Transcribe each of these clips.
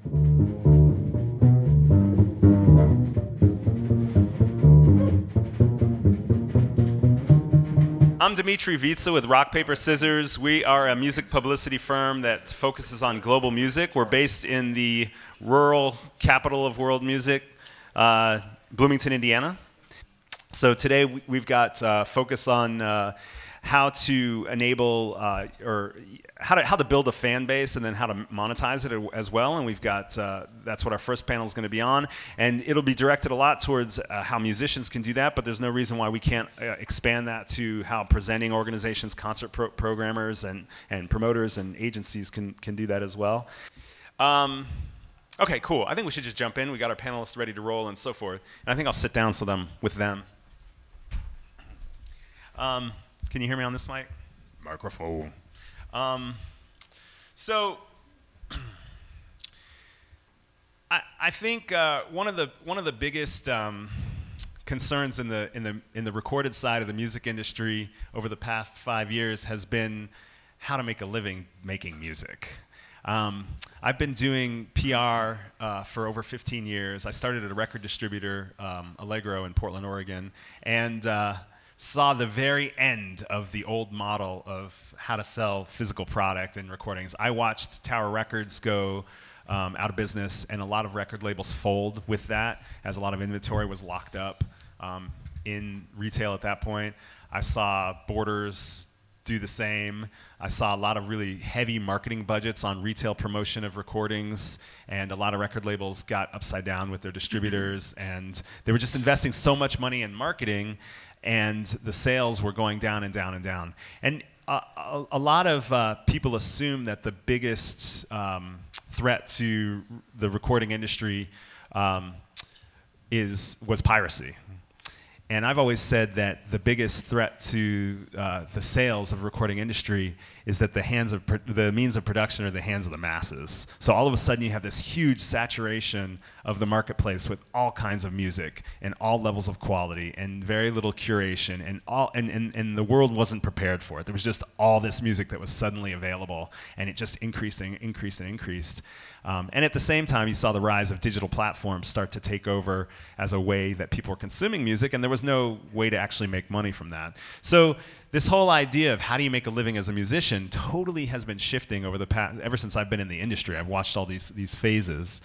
I'm Dmitri Vietze with Rock, Paper, Scissors. We are a music publicity firm that focuses on global music. We're based in the rural capital of world music, Bloomington, Indiana. So today we've got focus on how to enable or how to build a fan base and then how to monetize it as well. And we've got that's what our first panel is going to be on, and it'll be directed a lot towards how musicians can do that. But there's no reason why we can't expand that to how presenting organizations, concert programmers, and promoters and agencies can do that as well. Okay, cool. I think we should just jump in. We got our panelists ready to roll and so forth. And I think I'll sit down with them. Can you hear me on this mic? Microphone. So I think one of the biggest concerns in the recorded side of the music industry over the past 5 years has been how to make a living making music. I've been doing PR for over 15 years. I started at a record distributor, Allegro in Portland, Oregon, and saw the very end of the old model of how to sell physical product and recordings. I watched Tower Records go out of business and a lot of record labels fold with that, as a lot of inventory was locked up in retail at that point. I saw Borders do the same. I saw a lot of really heavy marketing budgets on retail promotion of recordings, and a lot of record labels got upside down with their distributors, and they were just investing so much money in marketing, and the sales were going down and down and down. And a lot of people assume that the biggest threat to the recording industry was piracy. And I've always said that the biggest threat to the sales of the recording industry is that the means of production are the hands of the masses. So all of a sudden you have this huge saturation of the marketplace with all kinds of music and all levels of quality and very little curation, and the world wasn't prepared for it. There was just all this music that was suddenly available, and it just increased and increased and increased. And at the same time, you saw the rise of digital platforms start to take over as a way that people were consuming music, and there was no way to actually make money from that. So this whole idea of how do you make a living as a musician totally has been shifting over the past, ever since I've been in the industry. I've watched all these phases.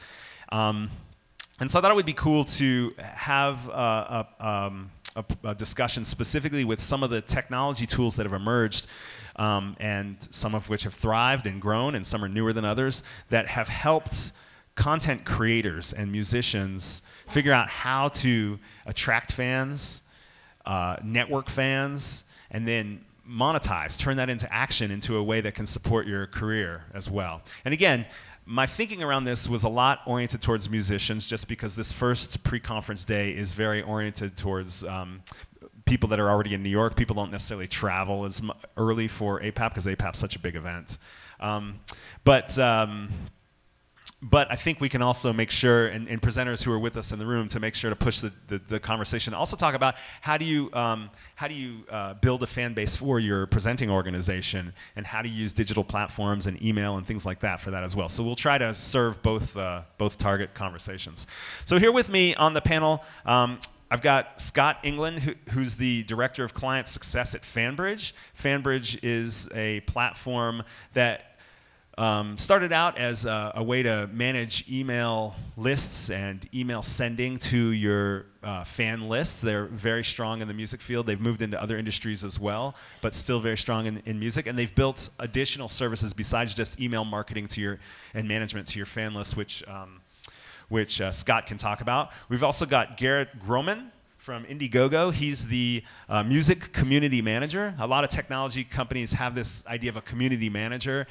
And so I thought it would be cool to have a discussion specifically with some of the technology tools that have emerged, and some of which have thrived and grown, and some are newer than others, that have helped content creators and musicians figure out how to attract fans, network fans, and then monetize, turn that into action, into a way that can support your career as well. And again, my thinking around this was a lot oriented towards musicians, just because this first pre-conference day is very oriented towards people that are already in New York. People don't necessarily travel as early for APAP because APAP's such a big event. But I think we can also make sure, and presenters who are with us in the room, to make sure to push the conversation. Also talk about how do you build a fan base for your presenting organization, and how to use digital platforms and email and things like that for that as well. So we'll try to serve both target conversations. So here with me on the panel, I've got Scott Englund, who's the Director of Client Success at FanBridge. FanBridge is a platform that started out as a way to manage email lists and email sending to your fan lists. They're very strong in the music field. They've moved into other industries as well, but still very strong in music. And they've built additional services besides just email marketing and management to your fan list, which Scott can talk about. We've also got Garrett Grohman from Indiegogo. He's the music community manager. A lot of technology companies have this idea of a community manager,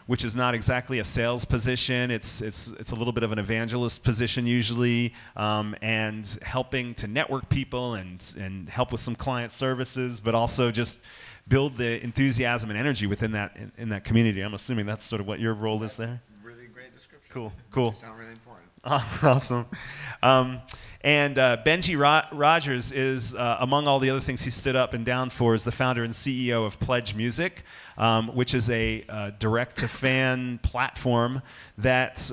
which is not exactly a sales position. It's a little bit of an evangelist position usually, and helping to network people and help with some client services, but also just build the enthusiasm and energy within that community. I'm assuming that's sort of what your role is there. Really great description. Cool, cool. They sound really important. Awesome. And Benji Rogers is, among all the other things he stood up and down for, is the founder and CEO of PledgeMusic, which is a direct-to-fan platform that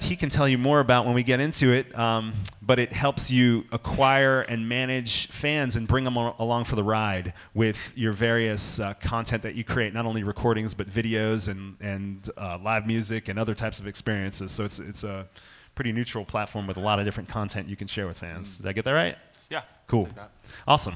he can tell you more about when we get into it, but it helps you acquire and manage fans and bring them along for the ride with your various content that you create, not only recordings but videos and live music and other types of experiences. So it's a pretty neutral platform with a lot of different content you can share with fans. Did I get that right? Yeah. Cool. Awesome.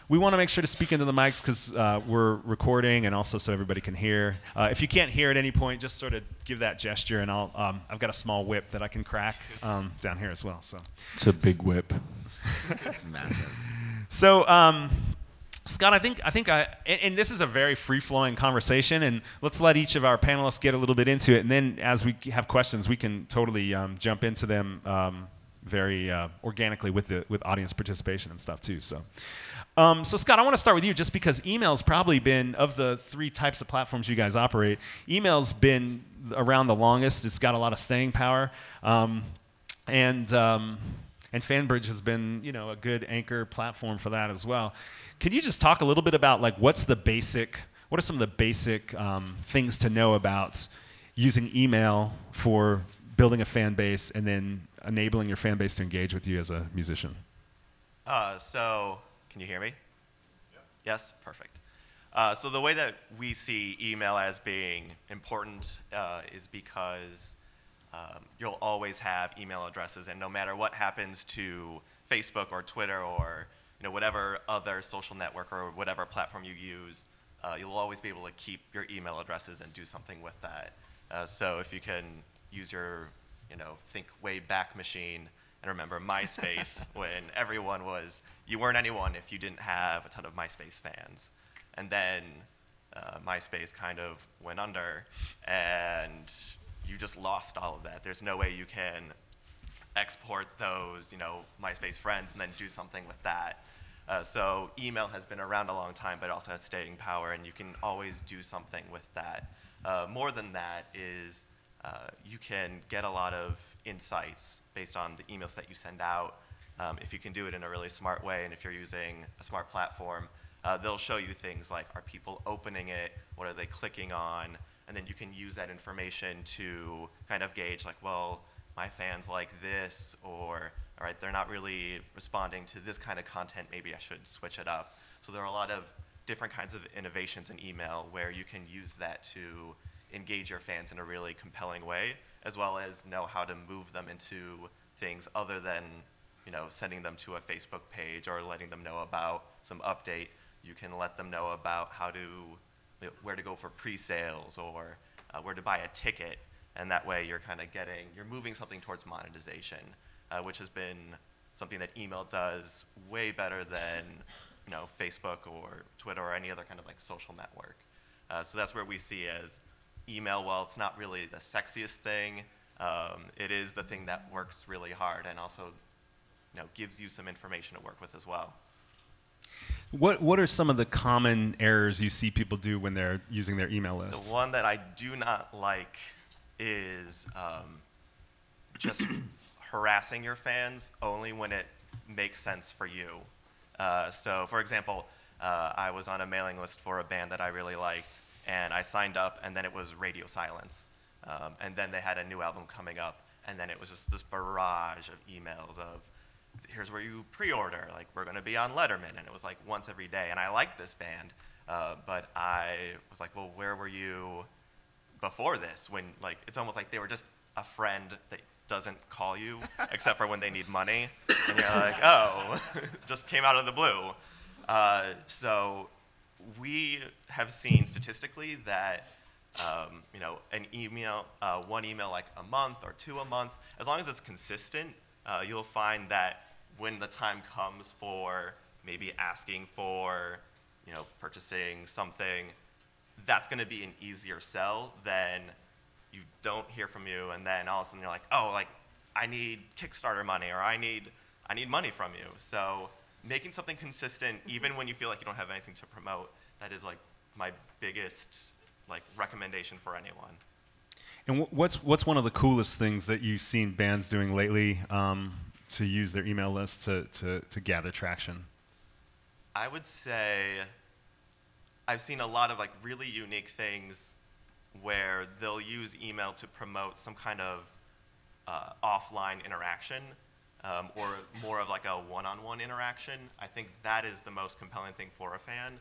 We want to make sure to speak into the mics because we're recording and also so everybody can hear. If you can't hear at any point, just sort of give that gesture, and I've got a small whip that I can crack down here as well. So it's a big whip. It's massive. So, Scott, I think and this is a very free-flowing conversation, and let's let each of our panelists get a little bit into it, and then as we have questions, we can totally jump into them very organically with audience participation and stuff too. So, so Scott, I want to start with you just because email's probably been, of the 3 types of platforms you guys operate, email's been around the longest. It's got a lot of staying power, and FanBridge has been, you know, a good anchor platform for that as well. Could you just talk a little bit about like what are some of the basic things to know about using email for building a fan base and then enabling your fan base to engage with you as a musician? So, can you hear me? Yeah. Yes? Perfect. So the way that we see email as being important is because you'll always have email addresses, and no matter what happens to Facebook or Twitter or whatever other social network or whatever platform you use, you'll always be able to keep your email addresses and do something with that. So if you can use your think way back machine and remember MySpace when everyone was, you weren't anyone if you didn't have a ton of MySpace fans. And then MySpace kind of went under and you just lost all of that. There's no way you can export those, MySpace friends and then do something with that. So email has been around a long time, but it also has staying power, and you can always do something with that. More than that is you can get a lot of insights based on the emails that you send out. If you can do it in a really smart way, and if you're using a smart platform, they'll show you things like, are people opening it? What are they clicking on? And then you can use that information to kind of gauge, like, well, my fans like this, or, all right, they're not really responding to this kind of content, maybe I should switch it up. So there are a lot of different kinds of innovations in email where you can use that to engage your fans in a really compelling way, as well as know how to move them into things other than sending them to a Facebook page or letting them know about some update. You can let them know about where to go for pre-sales or where to buy a ticket, and that way you're you're moving something towards monetization, which has been something that email does way better than Facebook or Twitter or any other kind of like social network. So that's where we see as email, while it's not really the sexiest thing, it is the thing that works really hard and also gives you some information to work with as well. What are some of the common errors you see people do when they're using their email list? The one that I do not like is just harassing your fans only when it makes sense for you. So for example, I was on a mailing list for a band that I really liked, and I signed up, and then it was radio silence. And then they had a new album coming up, and then it was just this barrage of emails of, here's where you pre-order, like we're gonna be on Letterman, and it was like once every day. And I liked this band, but I was like, well, where were you before this? When it's almost like they were just a friend that doesn't call you except for when they need money, and you're like, oh, just came out of the blue. So we have seen statistically that an email, one email like a month or 2 a month, as long as it's consistent, you'll find that when the time comes for maybe asking for, purchasing something, that's going to be an easier sell than you don't hear from you, and then all of a sudden you're like, oh, like I need Kickstarter money, or I need money from you. So making something consistent, even when you feel like you don't have anything to promote, that is like my biggest like recommendation for anyone. And what's one of the coolest things that you've seen bands doing lately to use their email list to gather traction? I would say I've seen a lot of like really unique things where they'll use email to promote some kind of offline interaction or more of like a one-on-one interaction. I think that is the most compelling thing for a fan.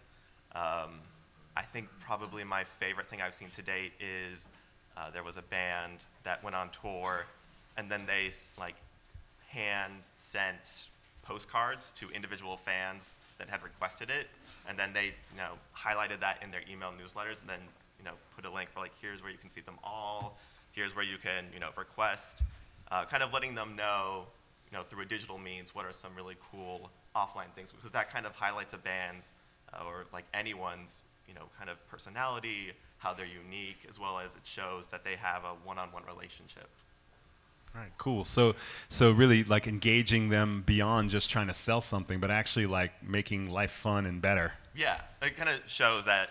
I think probably my favorite thing I've seen to date is there was a band that went on tour, and then they like hand sent postcards to individual fans that had requested it, and then they highlighted that in their email newsletters, and then put a link for like, here's where you can see them all, here's where you can request, kind of letting them know through a digital means what are some really cool offline things, because that kind of highlights a band's or like anyone's kind of personality, how they're unique, as well as it shows that they have a one-on-one relationship. All right, cool. So really like engaging them beyond just trying to sell something, but actually like making life fun and better. Yeah, it kind of shows that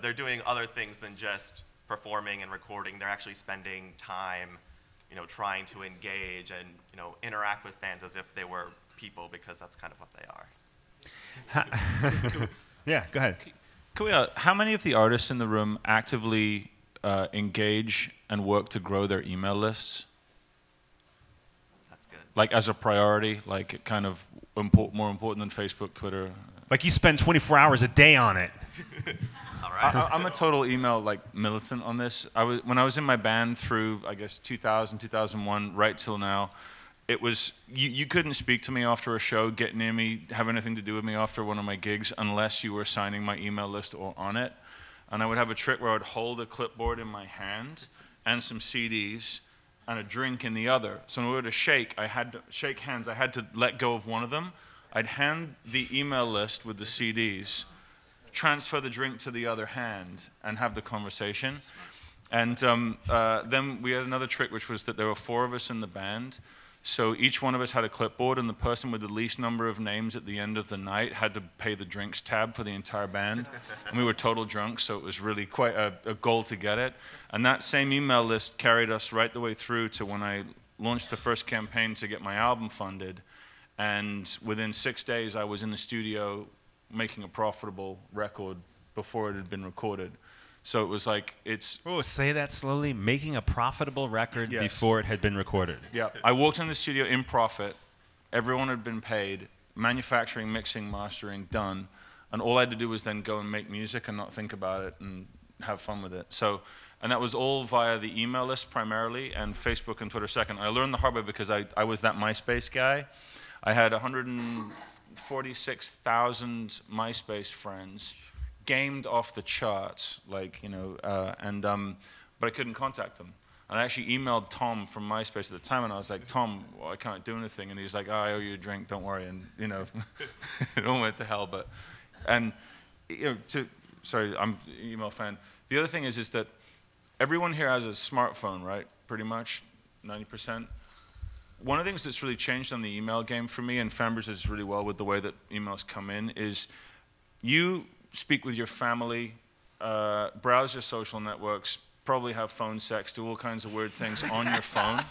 they're doing other things than just performing and recording. They're actually spending time trying to engage and interact with fans as if they were people, because that's kind of what they are. Yeah, go ahead. Can we, how many of the artists in the room actively engage and work to grow their email lists? That's good. Like as a priority, like kind of more important than Facebook, Twitter? Like you spend 24 hours a day on it. All right. I'm a total email like militant on this. When I was in my band through, I guess, 2000, 2001, right till now, it was, you couldn't speak to me after a show, get near me, have anything to do with me after one of my gigs unless you were signing my email list or on it. And I would have a trick where I would hold a clipboard in my hand and some CDs and a drink in the other. So in order to shake hands, I had to let go of one of them. I'd hand the email list with the CDs, transfer the drink to the other hand, and have the conversation. And then we had another trick, which was that there were 4 of us in the band. So each one of us had a clipboard, and the person with the least number of names at the end of the night had to pay the drinks tab for the entire band. And we were total drunks, so it was really quite a goal to get it. And that same email list carried us right the way through to when I launched the first campaign to get my album funded. And within 6 days, I was in the studio making a profitable record before it had been recorded. So it was like, say that slowly. Making a profitable record before it had been recorded. Yeah. I walked in the studio in profit. Everyone had been paid. Manufacturing, mixing, mastering, done. And all I had to do was then go and make music and not think about it and have fun with it. So, and that was all via the email list primarily, and Facebook and Twitter second. I learned the hard way because I was that MySpace guy. I had 146,000 MySpace friends, gamed off the charts, like, but I couldn't contact them. And I actually emailed Tom from MySpace at the time, and I was like, Tom, well, I can't do anything. And he's like, oh, I owe you a drink, don't worry. And, it all went to hell. But, and, sorry, I'm an email fan. The other thing is that everyone here has a smartphone, right? Pretty much, 90%. One of the things that's really changed on the email game for me, and FanBridge does really well with the way that emails come in, is you speak with your family, browse your social networks, probably have phone sex, do all kinds of weird things on your phone,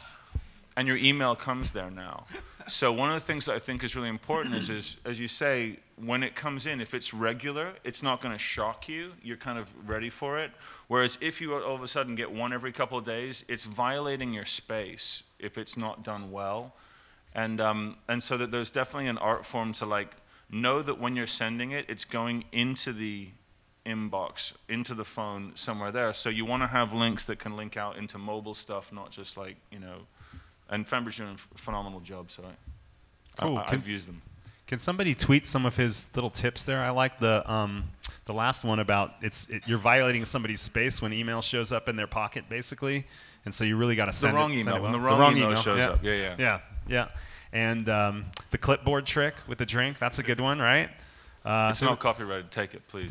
and your email comes there now. So one of the things that I think is really important is, as you say, when it comes in, if it's regular, it's not going to shock you. You're kind of ready for it. Whereas if you all of a sudden get one every couple of days, it's violating your space if it's not done well. And so that there's definitely an art form to like know that when you're sending it, it's going into the inbox, into the phone, somewhere there. So you want to have links that can link out into mobile stuff, not just like, and FanBridge doing a phenomenal job, so I've used them. Can somebody tweet some of his little tips there? I like the last one about you're violating somebody's space when email shows up in their pocket, basically, and so you really got to send the wrong email. When the wrong email shows up, yeah. And the clipboard trick with the drink, that's a good one, right? It's not copyrighted. Take it, please.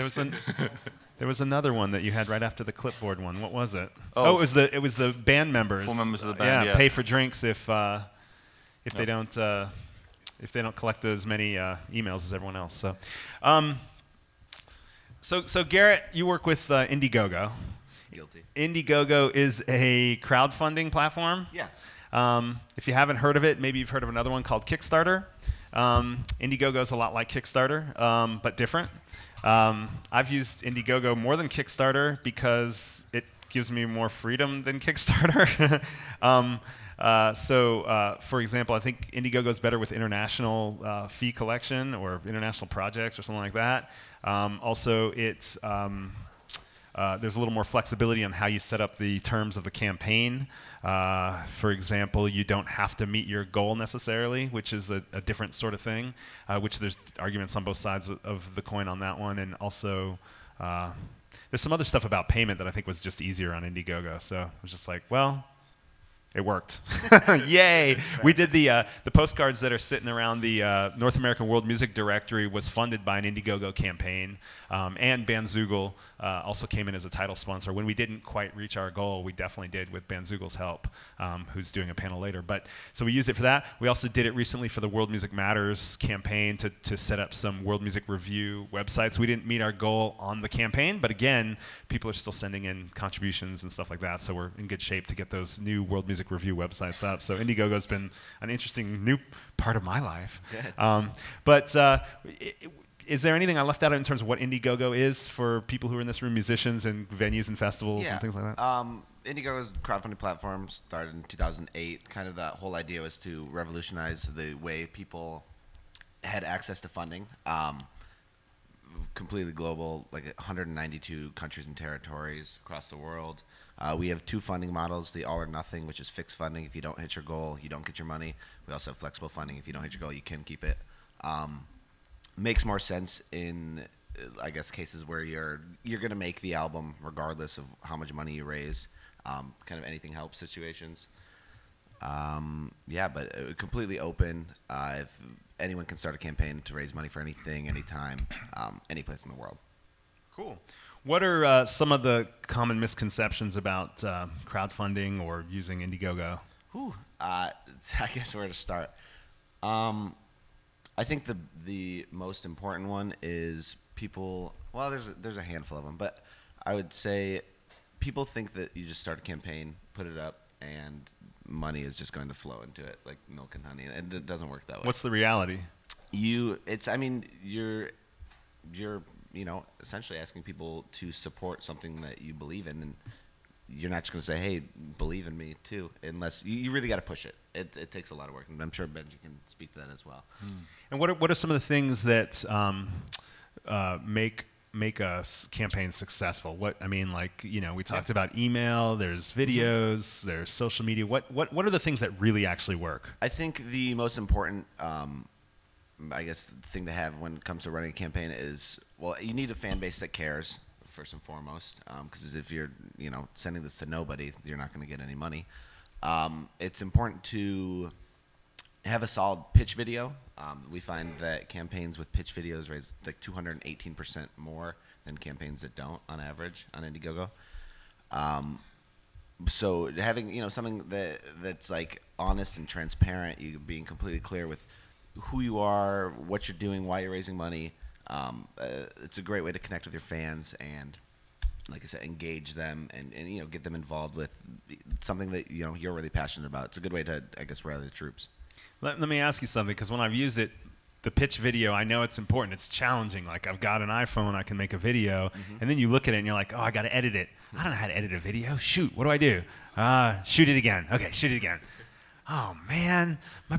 There was another one that you had right after the clipboard one. What was it? Oh, it was the band members. Full members of the band. Yeah, pay for drinks if they don't collect as many emails as everyone else. So Garrett, you work with Indiegogo. Guilty. Indiegogo is a crowdfunding platform. Yeah. If you haven't heard of it, maybe you've heard of another one called Kickstarter. Indiegogo is a lot like Kickstarter, but different. I've used Indiegogo more than Kickstarter because it gives me more freedom than Kickstarter. For example, I think Indiegogo is better with international fee collection or international projects or something like that. Also, it's there's a little more flexibility on how you set up the terms of the campaign. For example, you don't have to meet your goal necessarily, which is a different sort of thing, which there's arguments on both sides of the coin on that one. And also, there's some other stuff about payment that I think was just easier on Indiegogo. So I was just like, well, it worked. Yay! Right. We did the postcards that are sitting around the North American World Music Directory was funded by an Indiegogo campaign, and Bandzoogle also came in as a title sponsor. When we didn't quite reach our goal, we definitely did with Bandzoogle's help, who's doing a panel later. But so we used it for that. We also did it recently for the World Music Matters campaign to set up some World Music Review websites. We didn't meet our goal on the campaign, but again, people are still sending in contributions and stuff like that, so we're in good shape to get those new World Music Review websites up. So Indiegogo's been an interesting new part of my life. Is there anything I left out in terms of what Indiegogo is for people who are in this room, musicians and venues and festivals and things like that? Indiegogo's crowdfunding platform started in 2008. Kind of the whole idea was to revolutionize the way people had access to funding. Completely global, like 192 countries and territories across the world. We have two funding models, the all or nothing, which is fixed funding. If you don't hit your goal, you don't get your money. We also have flexible funding. If you don't hit your goal, you can keep it. Makes more sense in, I guess, cases where you're going to make the album regardless of how much money you raise. Kind of anything helps situations. But completely open. If anyone can start a campaign to raise money for anything, anytime, any place in the world. Cool. What are some of the common misconceptions about crowdfunding or using Indiegogo? I guess where to start. I think the most important one is people. Well, there's a handful of them, but I would say people think that you just start a campaign, put it up, and money is just going to flow into it like milk and honey, and it doesn't work that way. What's the reality? You're essentially asking people to support something that you believe in, and you're not just going to say, hey, believe in me too, unless you really got to push it. It takes a lot of work, and I'm sure Benji can speak to that as well. And what are some of the things that make a campaign successful? We talked about email, there's videos, there's social media. What are the things that really actually work? I think the most important thing to have when it comes to running a campaign is, well, you need a fan base that cares first and foremost, because if you're sending this to nobody, you're not going to get any money. It's important to have a solid pitch video. We find that campaigns with pitch videos raise like 218% more than campaigns that don't on average on Indiegogo. So having something that's like honest and transparent, you being completely clear with who you are, what you're doing, why you're raising money. It's a great way to connect with your fans and, like I said, engage them and get them involved with something that you're really passionate about. It's a good way to, I guess, rally the troops. Let me ask you something, because when I've used it, the pitch video, I know it's important. It's challenging. Like, I've got an iPhone, I can make a video, and then you look at it and you're like, oh, I got to edit it. I don't know how to edit a video. Shoot, what do I do? Shoot it again. Okay, shoot it again. Oh, man,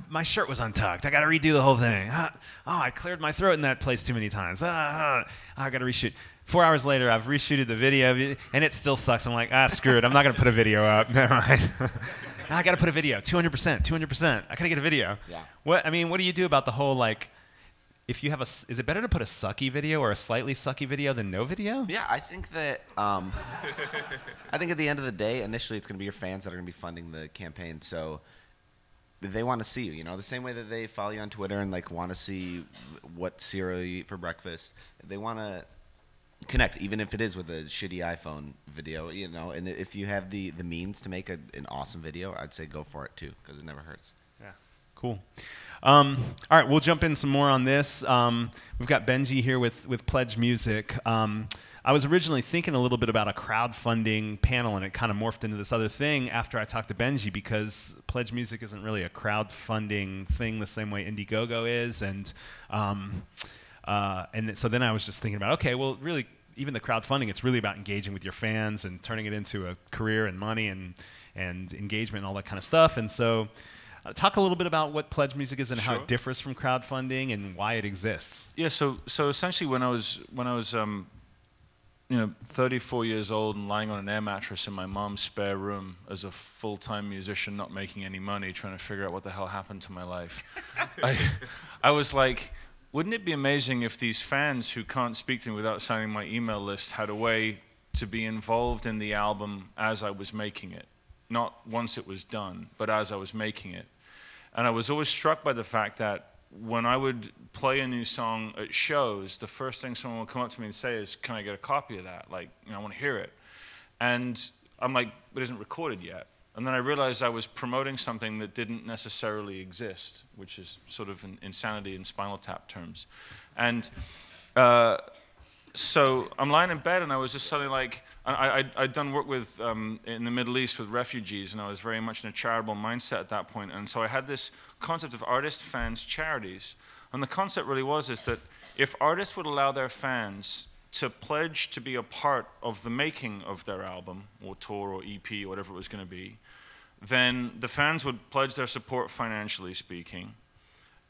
my shirt was untucked. I got to redo the whole thing. I cleared my throat in that place too many times. I got to reshoot. 4 hours later, I've reshooted the video, and it still sucks. I'm like, screw it. I'm not going to put a video up. Never mind. I got to put a video. 200%. I got to get a video. Yeah. What do you do about the whole, like, if you have is it better to put a sucky video or a slightly sucky video than no video? Yeah, I think that, I think at the end of the day, initially it's going to be your fans that are going to be funding the campaign. So they want to see you, the same way that they follow you on Twitter and like want to see what cereal you eat for breakfast. They want to connect, even if it is with a shitty iPhone video, and if you have the means to make an awesome video, I'd say go for it too, because it never hurts. Yeah, Cool. All right, we'll jump in some more on this. We've got Benji here with PledgeMusic. I was originally thinking a little bit about a crowdfunding panel, and it kind of morphed into this other thing after I talked to Benji, because PledgeMusic isn't really a crowdfunding thing the same way Indiegogo is, and so then I was just thinking about, okay, well, really, even the crowdfunding, it's really about engaging with your fans and turning it into a career and money and engagement and all that kind of stuff. And so talk a little bit about what PledgeMusic is and how it differs from crowdfunding and why it exists. Yeah, so essentially when I was 34 years old and lying on an air mattress in my mom's spare room as a full-time musician, not making any money, trying to figure out what the hell happened to my life, I was like, wouldn't it be amazing if these fans who can't speak to me without signing my email list had a way to be involved in the album as I was making it? Not once it was done, but as I was making it. And I was always struck by the fact that when I would play a new song at shows, the first thing someone would come up to me and say is, can I get a copy of that? Like, I want to hear it. And I'm like, but it isn't recorded yet. And then I realized I was promoting something that didn't necessarily exist, which is sort of an insanity in Spinal Tap terms. And so I'm lying in bed, and I was just suddenly like, I'd done work with in the Middle East with refugees, and I was very much in a charitable mindset at that point. And so I had this concept of artist, fans, charities. And the concept really was is that if artists would allow their fans to pledge to be a part of the making of their album, or tour, or EP, or whatever it was going to be, then the fans would pledge their support financially speaking.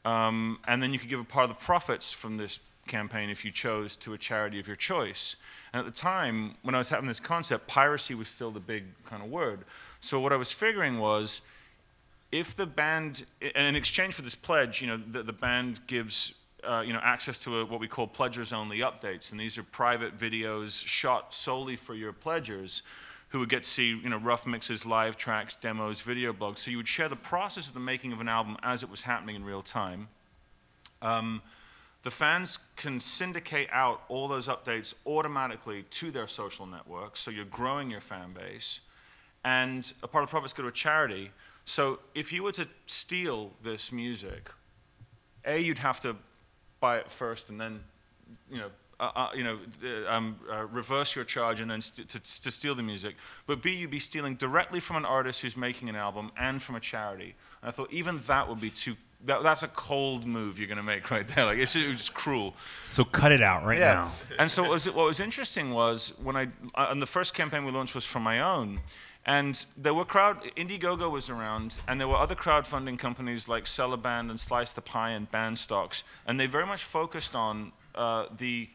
And then you could give a part of the profits from this campaign, if you chose, to a charity of your choice. And at the time, when I was having this concept, piracy was still the big kind of word. So what I was figuring was, if the band, and in exchange for this pledge, the band gives access to what we call pledgers-only updates, and these are private videos shot solely for your pledgers, who would get to see rough mixes, live tracks, demos, video blogs. So you would share the process of the making of an album as it was happening in real time. The fans can syndicate out all those updates automatically to their social networks, so you're growing your fan base. And a part of the profits go to a charity. So if you were to steal this music, you'd have to buy it first and then reverse your charge and then to steal the music. But B, you'd be stealing directly from an artist who's making an album and from a charity. And I thought even that would be too... That's a cold move you're going to make right there. Like, it was just cruel. So cut it out right now. And so what was interesting was when and the first campaign we launched was from my own, and there were Indiegogo was around, and there were other crowdfunding companies like Sell a Band and Slice the Pie and Bandstocks, and they very much focused on the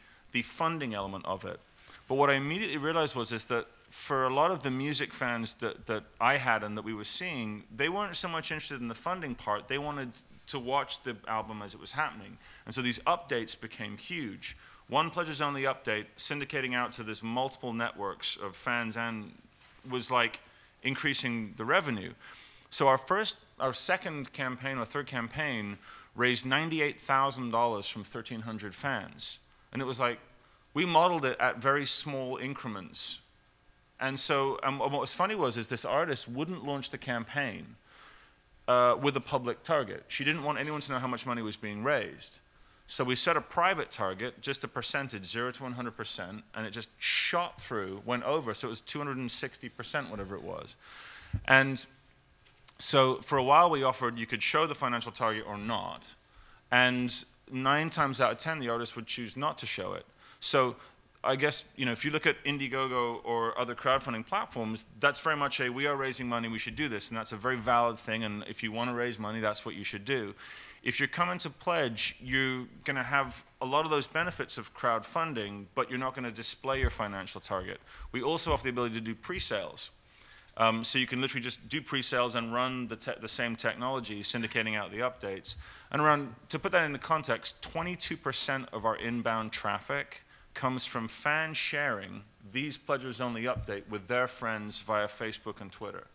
funding element of it. But what I immediately realized was that for a lot of the music fans that I had and that we were seeing, they weren't so much interested in the funding part. They wanted to watch the album as it was happening. And so these updates became huge. One Pledgers Only update, syndicating out to this multiple networks of fans, and was like increasing the revenue. So our second campaign, or third campaign, raised $98,000 from 1,300 fans. And it was like, we modeled it at very small increments. And so what was funny was this artist wouldn't launch the campaign with a public target. She didn't want anyone to know how much money was being raised. So we set a private target, just a percentage, 0 to 100%, and it just shot through, went over, so it was 260%, whatever it was. And so for a while we offered you could show the financial target or not, and 9 times out of 10 the artist would choose not to show it. So I guess, if you look at Indiegogo or other crowdfunding platforms, that's very much we are raising money, we should do this, and that's a very valid thing, and if you want to raise money, that's what you should do. If you're coming to pledge, you're going to have a lot of those benefits of crowdfunding, but you're not going to display your financial target. We also have the ability to do pre-sales. So you can literally just do pre-sales and run the same technology, syndicating out the updates. And to put that into context, 22% of our inbound traffic comes from fans sharing these Pledgers Only update with their friends via Facebook and Twitter.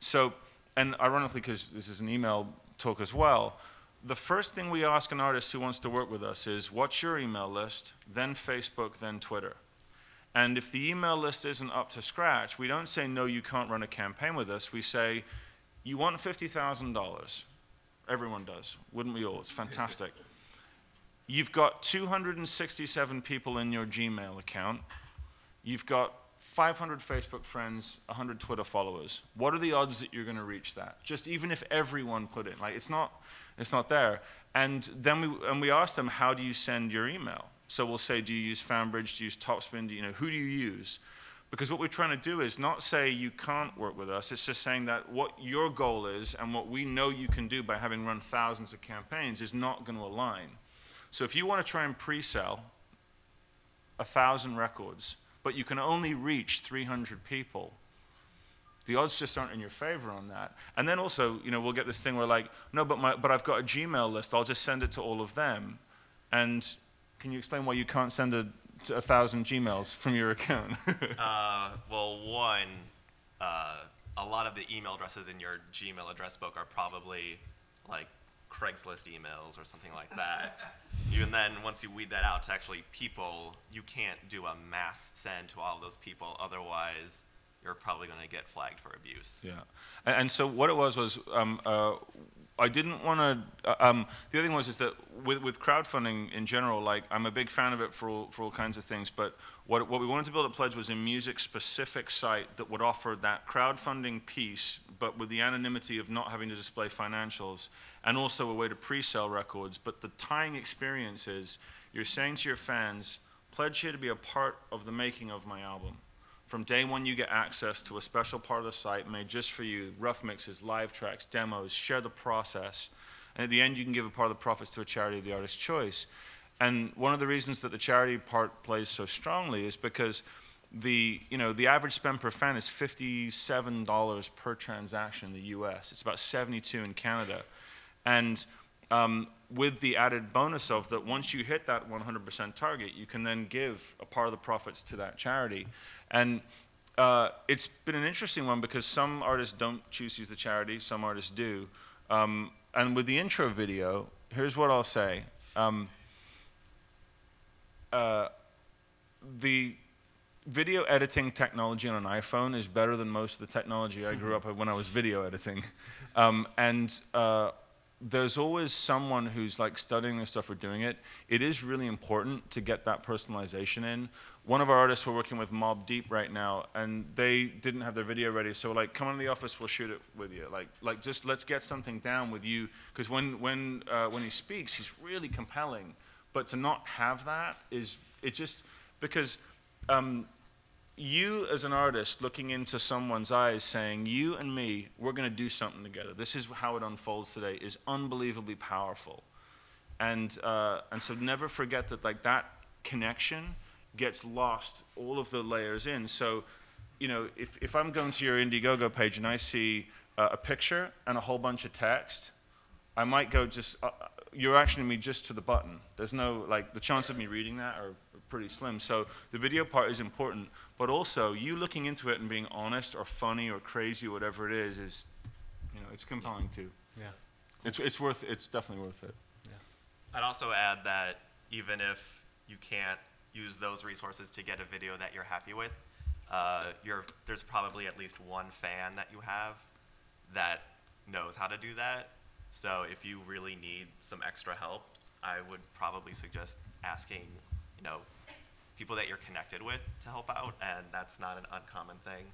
So, and ironically, because this is an email talk as well, the first thing we ask an artist who wants to work with us is, what's your email list, then Facebook, then Twitter. And if the email list isn't up to scratch, we don't say, no, you can't run a campaign with us. We say, you want $50,000, Everyone does. Wouldn't we all? It's fantastic. You've got 267 people in your Gmail account. You've got 500 Facebook friends, 100 Twitter followers. What are the odds that you're going to reach that? Just even if everyone put in, like it's not there. And then we ask them, how do you send your email? So we'll say, do you use FanBridge? Do you use Topspin? Who do you use? Because what we're trying to do is not say you can't work with us. It's just saying that what your goal is and what we know you can do by having run thousands of campaigns is not going to align. So if you want to try and pre-sell 1,000 records, but you can only reach 300 people, the odds just aren't in your favor on that. And then also, we'll get this thing where like, no, but I've got a Gmail list. I'll just send it to all of them. And can you explain why you can't send 1,000 Gmails from your account? Well, one, a lot of the email addresses in your Gmail address book are probably like Craigslist emails or something like that. Even then, once you weed that out to actually people, you can't do a mass send to all of those people. Otherwise, you're probably going to get flagged for abuse. Yeah. And so what it was I didn't want to, the other thing was that with crowdfunding in general, like I'm a big fan of it for all kinds of things, but what we wanted to build at Pledge was a music-specific site that would offer that crowdfunding piece, but with the anonymity of not having to display financials, and also a way to pre-sell records. But the tying experience is, you're saying to your fans, pledge here to be a part of the making of my album. From day one, you get access to a special part of the site made just for you, rough mixes, live tracks, demos, share the process. And at the end, you can give a part of the profits to a charity of the artist's choice. And one of the reasons that the charity part plays so strongly is because the average spend per fan is $57 per transaction in the US. It's about $72 in Canada. And with the added bonus of that, once you hit that 100% target, you can then give a part of the profits to that charity. And it's been an interesting one because some artists don't choose to use the charity, some artists do. And with the intro video, here's what I'll say. The video editing technology on an iPhone is better than most of the technology I grew up with when I was video editing. There's always someone who's like studying this stuff or doing it. It is really important to get that personalization in. One of our artists we're working with, Mob Deep, right now, and they didn't have their video ready, so like, come into the office, we'll shoot it with you. Like just let's get something down with you, because when he speaks, he's really compelling. But to not have that because you as an artist looking into someone's eyes saying, you and me, we're going to do something together. This is how it unfolds today, is unbelievably powerful. And so never forget that like that connection gets lost, all of the layers in. So, if I'm going to your Indiegogo page and I see a picture and a whole bunch of text, I might go just, you're actioning me just to the button. There's no, like, the chance of me reading that are pretty slim. So the video part is important, but also you looking into it and being honest or funny or crazy or whatever it is, it's compelling too. Yeah. It's definitely worth it. Yeah. I'd also add that even if you can't use those resources to get a video that you're happy with, there's probably at least one fan that you have that knows how to do that. So if you really need some extra help, I would probably suggest asking, people that you're connected with to help out, and that's not an uncommon thing.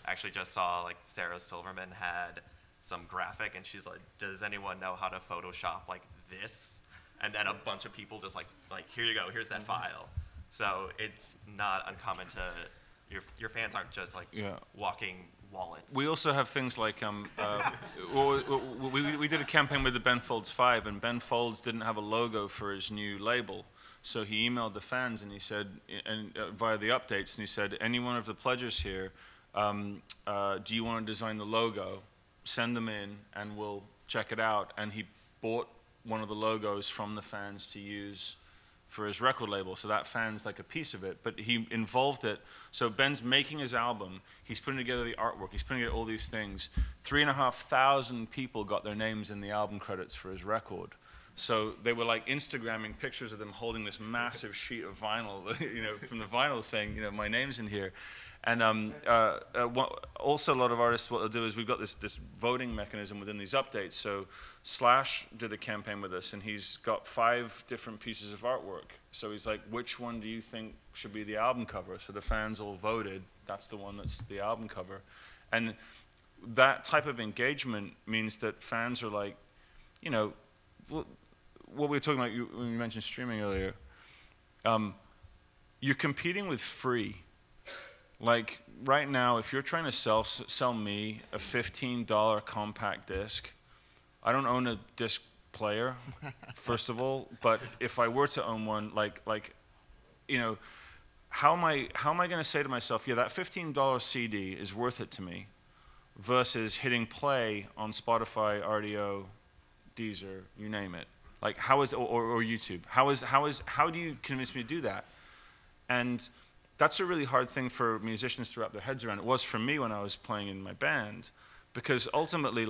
I actually just saw like Sarah Silverman had some graphic, and she's like, does anyone know how to Photoshop like this? And then a bunch of people just like here you go, here's that file. So it's not uncommon to, your fans aren't just like walking wallets. We also have things like, we did a campaign with the Ben Folds 5, and Ben Folds didn't have a logo for his new label. So he emailed the fans and he said, via the updates, and he said, any one of the pledgers here, do you want to design the logo? Send them in and we'll check it out. And he bought one of the logos from the fans to use for his record label. So that fan's like a piece of it, but he involved it. So Ben's making his album, he's putting together the artwork, he's putting together all these things. 3,500 people got their names in the album credits for his record. So they were like Instagramming pictures of them holding this massive sheet of vinyl, from the vinyl saying, my name's in here. And also a lot of artists, what they'll do is we've got this voting mechanism within these updates. So Slash did a campaign with us, and he's got 5 different pieces of artwork. So he's like, which one do you think should be the album cover? So the fans all voted. That's the one that's the album cover. And that type of engagement means that fans are like, what we were talking about when you mentioned streaming earlier, you're competing with free. Like right now, if you're trying to sell me a $15 compact disc, I don't own a disc player, first of all. But if I were to own one, how am I going to say to myself, yeah, that $15 CD is worth it to me, versus hitting play on Spotify, RDO, Deezer, you name it. Like how is or YouTube? How do you convince me to do that? And that's a really hard thing for musicians to wrap their heads around. It was for me when I was playing in my band, because ultimately,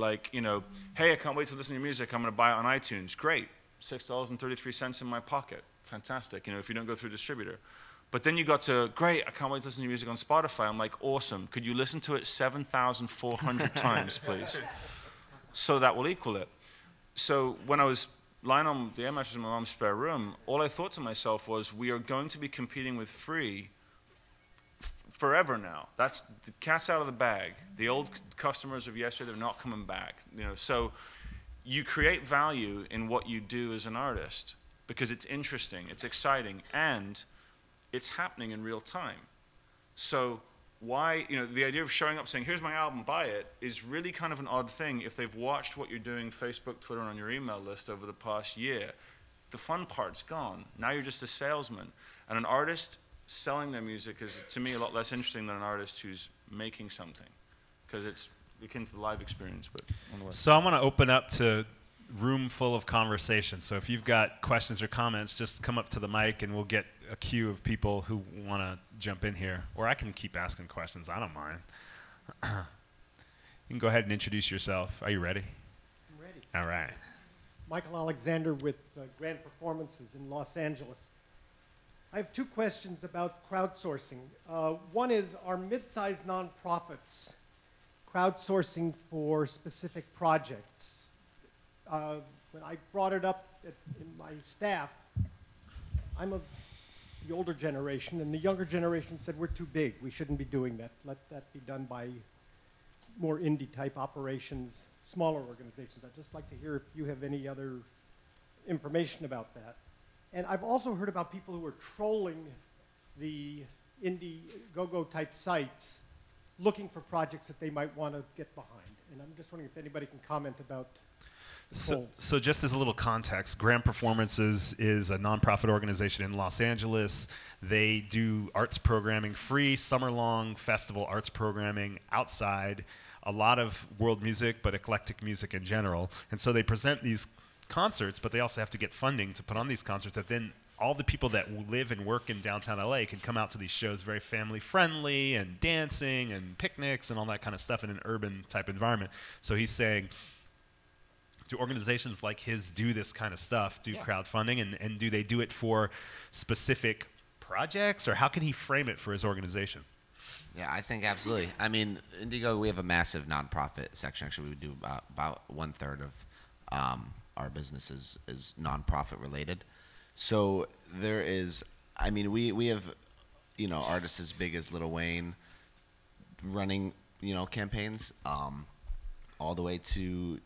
hey, I can't wait to listen to your music. I'm going to buy it on iTunes. Great, $6.33 in my pocket. Fantastic. If you don't go through a distributor. But then you got to, great, I can't wait to listen to your music on Spotify. I'm like, awesome. Could you listen to it 7,400 times, please? So that will equal it. So when I was lying on the air mattress in my mom's spare room, all I thought to myself was, we are going to be competing with free forever now. That's the cat's out of the bag. The old customers of yesterday, they're not coming back. So you create value in what you do as an artist because it's interesting, it's exciting, and it's happening in real time. So why, the idea of showing up saying, here's my album, buy it, is really kind of an odd thing if they've watched what you're doing Facebook, Twitter, and on your email list over the past year. The fun part's gone. Now you're just a salesman. And an artist selling their music is, to me, a lot less interesting than an artist who's making something, because it's akin to the live experience. But so I want to open up to room full of conversation. So if you've got questions or comments, just come up to the mic and we'll get a queue of people who want to jump in here. Or I can keep asking questions. I don't mind. You can go ahead and introduce yourself. Are you ready? I'm ready. All right. Michael Alexander with Grand Performances in Los Angeles. I have 2 questions about crowdsourcing. One is, are mid-sized nonprofits crowdsourcing for specific projects? When I brought it up in my staff, I'm of the older generation, and the younger generation said, we're too big. We shouldn't be doing that. Let that be done by more indie-type operations, smaller organizations. I'd just like to hear if you have any other information about that. And I've also heard about people who are trolling the Indiegogo type sites looking for projects that they might want to get behind. And I'm just wondering if anybody can comment about the trolls. So just as a little context, Grand Performances is a nonprofit organization in Los Angeles. They do arts programming, free summer-long festival arts programming outside, a lot of world music, but eclectic music in general. And so they present these concerts, but they also have to get funding to put on these concerts that then all the people that live and work in downtown LA can come out to these shows, very family friendly and dancing and picnics and all that kind of stuff in an urban type environment. So he's saying, do organizations like his do this kind of stuff, do crowdfunding, and do they do it for specific projects, or how can he frame it for his organization? Yeah, I think absolutely. I mean, Indiegogo, we have a massive nonprofit section. Actually, we do about 1/3 of our business is nonprofit related. So there is, I mean, we have, artists as big as Lil Wayne running, campaigns, all the way to,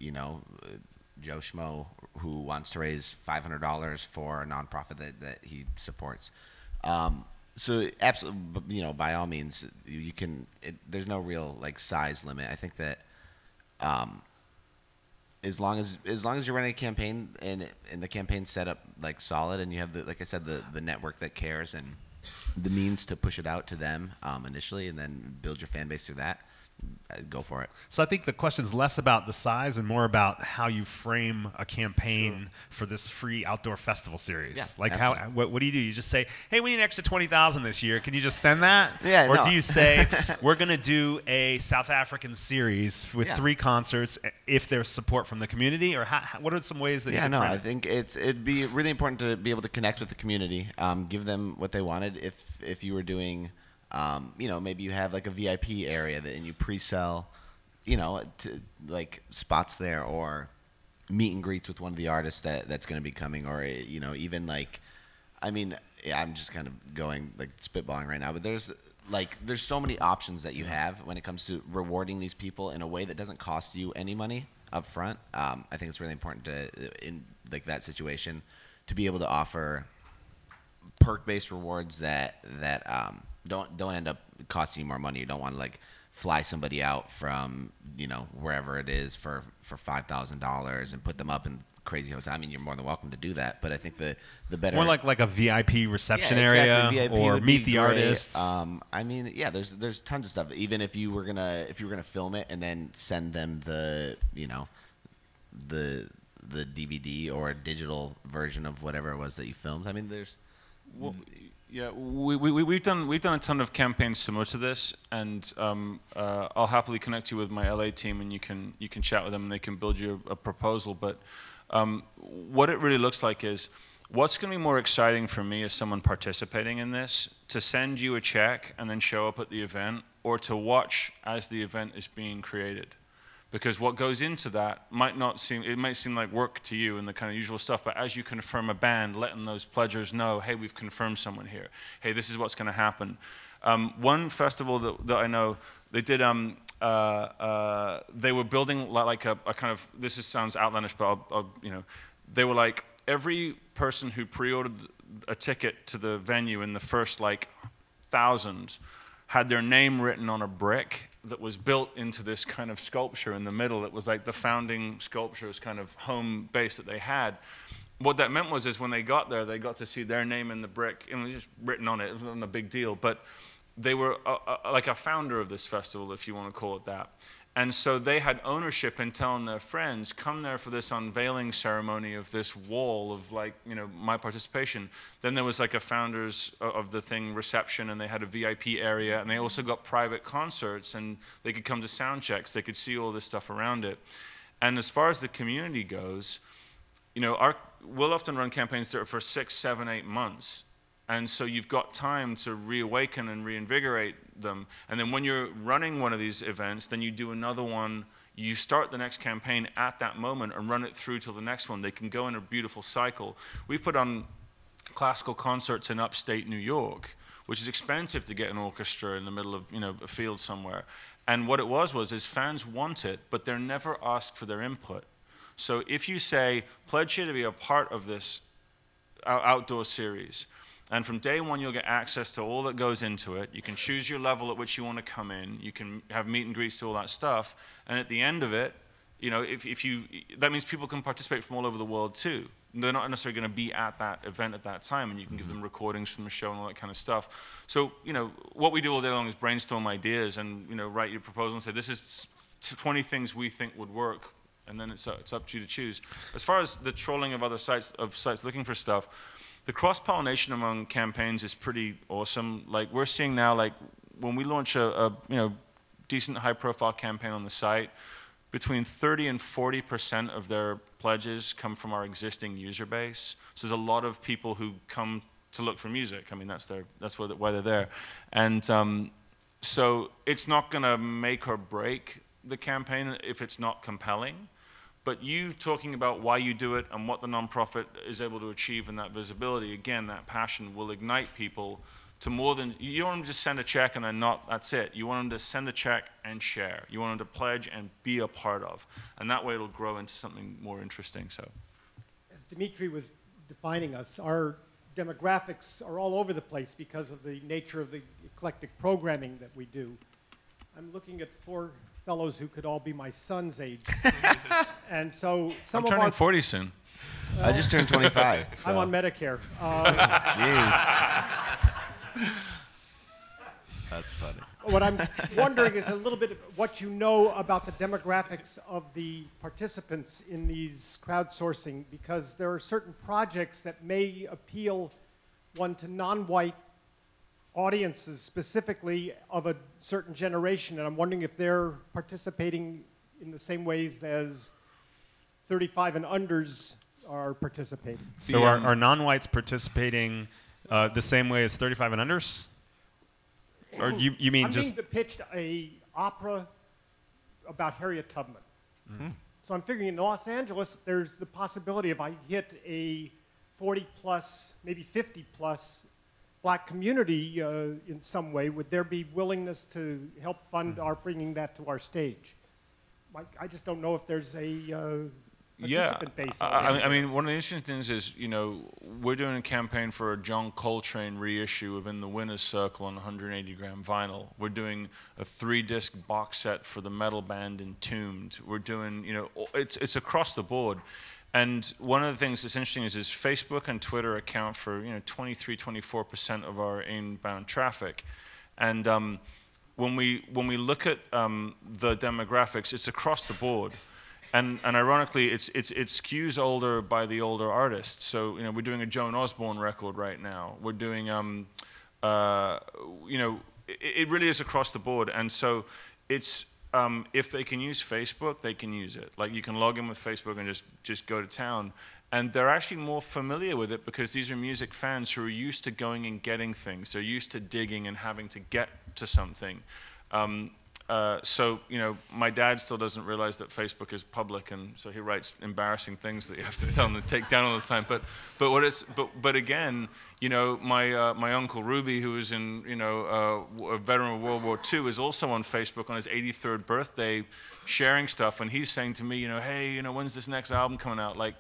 Joe Schmo, who wants to raise $500 for a nonprofit that he supports. So absolutely, by all means, you can. There's no real size limit. I think that as long as you're running a campaign and the campaign's set up solid, and you have the network that cares and the means to push it out to them initially, and then build your fan base through that, go for it. So I think the question's less about the size and more about how you frame a campaign for this free outdoor festival series. Yeah, Like absolutely. what do? You just say, hey, we need an extra 20,000 this year. Can you just send that? Yeah, or no. do you say, we're going to do a South African series with Yeah. 3 concerts if there's support from the community? Or what are some ways that you Yeah, can no, frame I it? think it'd be really important to be able to connect with the community, give them what they wanted. If you were doing, maybe you have like a VIP area and you pre-sell, like spots there, or meet and greets with one of the artists that's going to be coming, or even like, I'm just kind of going like spitballing right now, but there's so many options that you have when it comes to rewarding these people in a way that doesn't cost you any money up front. I think it's really important in like that situation to be able to offer perk-based rewards that don't end up costing you more money. You don't want to like fly somebody out from wherever it is for $5,000 and put them up in crazy hotel. I mean, you're more than welcome to do that, but I think the better, More like a VIP reception Yeah, area, exactly. VIP or would meet be the great. artists. There's tons of stuff. Even if you were gonna film it and then send them the DVD or a digital version of whatever it was that you filmed. I mean, there's. Well, yeah, we've done a ton of campaigns similar to this, and I'll happily connect you with my LA team, and you can chat with them, and they can build you a proposal. But what it really looks like is, what's going to be more exciting for me as someone participating in this, to send you a check and then show up at the event, or to watch as the event is being created? Because what goes into that might seem like work to you and the kind of usual stuff, but as you confirm a band, letting those pledgers know, hey, we've confirmed someone here. Hey, this is what's going to happen. One festival that I know, they did, they were building like a kind of, sounds outlandish, but they were like, every person who pre-ordered a ticket to the venue in the first like 1,000 had their name written on a brick that was built into this kind of sculpture in the middle. It was like the founding sculpture's kind of home base that they had. What that meant was when they got there, they got to see their name in the brick, and it was just written on it. It wasn't a big deal, but they were like a founder of this festival, if you want to call it that. And so they had ownership in telling their friends, come there for this unveiling ceremony of this wall of my participation. Then there was like a founders of the thing reception, and they had a VIP area, and they also got private concerts, and they could come to sound checks. They could see all this stuff around it. And as far as the community goes, we'll often run campaigns that are for 6, 7, 8 months. And so you've got time to reawaken and reinvigorate them. And then when you're running one of these events, then you do another one. You start the next campaign at that moment and run it through till the next one. They can go in a beautiful cycle. We've put on classical concerts in upstate New York, which is expensive to get an orchestra in the middle of a field somewhere. And what it was fans want it, but they're never asked for their input. So if you say, pledge here to be a part of this outdoor series, and from day one, you'll get access to all that goes into it. You can choose your level at which you want to come in. You can have meet and greets to all that stuff. And at the end of it, that means people can participate from all over the world too. They're not necessarily going to be at that event at that time, and you can give them recordings from the show and all that kind of stuff. So, what we do all day long is brainstorm ideas and, write your proposal and say, this is 20 things we think would work, and then it's up to you to choose. As far as the trolling of other sites looking for stuff, the cross-pollination among campaigns is pretty awesome. Like, we're seeing now, like, when we launch a decent high-profile campaign on the site, between 30 and 40% of their pledges come from our existing user base. So there's a lot of people who come to look for music. I mean, that's why they're there. And so it's not going to make or break the campaign if it's not compelling. But you talking about why you do it and what the nonprofit is able to achieve in that visibility, again, that passion will ignite people to more than, you don't want them to just send a check and then that's it. You want them to send the check and share. You want them to pledge and be a part of. And that way it'll grow into something more interesting. So, as Dmitri was defining us, our demographics are all over the place because of the nature of the eclectic programming that we do. I'm looking at 4 fellows who could all be my son's age. And so some I'm of turning our 40 soon. I just turned 25. So. I'm on Medicare. Jeez. That's funny. What I'm wondering is a little bit of what you know about the demographics of the participants in these crowdsourcing, because there are certain projects that may appeal one to non-white audiences, specifically of a certain generation, and I'm wondering if they're participating in the same ways as 35 and unders are participating. So are non-whites participating the same way as 35 and unders? Or you mean I'm just... being pitched a opera about Harriet Tubman. So I'm figuring in Los Angeles, there's the possibility if I hit a 40 plus, maybe 50 plus black community in some way, would there be willingness to help fund our bringing that to our stage? I just don't know if there's a participant base. I mean, one of the interesting things is, you know, we're doing a campaign for a John Coltrane reissue of In the Winner's Circle on 180-gram vinyl. We're doing a 3-disc box set for the metal band Entombed. We're doing, you know, it's across the board. And one of the things that's interesting is Facebook and Twitter account for, you know, 23–24% of our inbound traffic. And when we look at the demographics, it's across the board. And ironically, it skews older by the older artists. So, you know, we're doing a Joan Osborne record right now. We're doing, you know, it really is across the board. And so it's, if they can use Facebook, they can use it. Like, you can log in with Facebook and just go to town. And they're actually more familiar with it because these are music fans who are used to going and getting things. They're used to digging and having to get to something. So, you know, my dad still doesn't realize that Facebook is public, and so he writes embarrassing things that you have to tell him to take down all the time. But again, you know, my uncle Ruby, who is in, you know, a veteran of World War II, is also on Facebook on his 83rd birthday, sharing stuff, and he's saying to me, you know, hey, you know, when's this next album coming out? Like,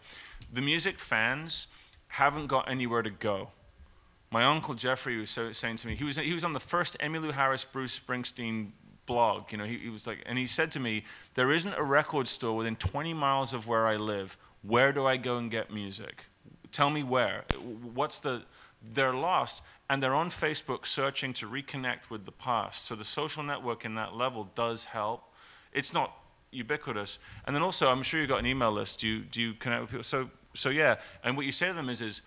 the music fans haven't got anywhere to go. My uncle Jeffrey was saying to me, he was on the first Emmylou Harris Bruce Springsteen blog, you know, he was like, and he said to me, there isn't a record store within 20 miles of where I live. Where do I go and get music? Tell me where. They're lost, and they're on Facebook searching to reconnect with the past. So the social network in that level does help. It's not ubiquitous. And then also, I'm sure you've got an email list. Do you connect with people? So yeah, and what you say to them is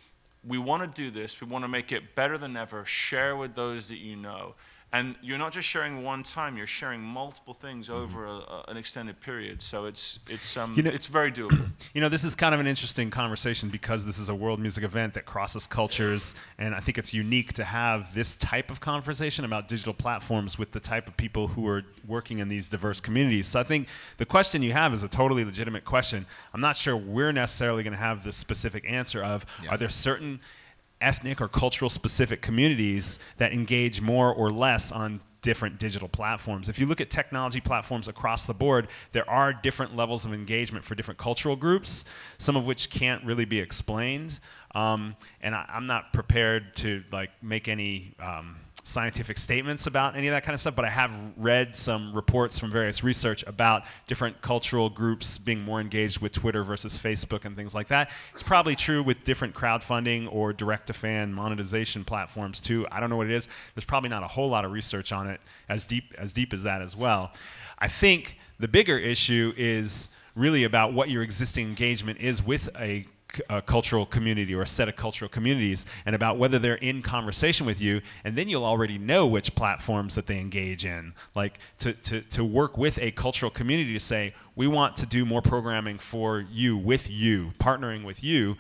we want to do this. We want to make it better than ever. Share with those that you know. And you're not just sharing one time, you're sharing multiple things over an extended period. So it's very doable. You know, this is kind of an interesting conversation because this is a world music event that crosses cultures, and I think it's unique to have this type of conversation about digital platforms with the type of people who are working in these diverse communities. So I think the question you have is a totally legitimate question. I'm not sure we're necessarily going to have the specific answer of, are there certain ethnic or cultural specific communities that engage more or less on different digital platforms. If you look at technology platforms across the board, there are different levels of engagement for different cultural groups, some of which can't really be explained. And I'm not prepared to like make any scientific statements about any of that kind of stuff, but I have read some reports from various research about different cultural groups being more engaged with Twitter versus Facebook and things like that. It's probably true with different crowdfunding or direct-to-fan monetization platforms too. I don't know what it is. There's probably not a whole lot of research on it as deep as that as well. I think the bigger issue is really about what your existing engagement is with a cultural community or a set of cultural communities, and about whether they're in conversation with you, and then you'll already know which platforms that they engage in. Like to work with a cultural community to say, we want to do more programming for you, with you, partnering with you,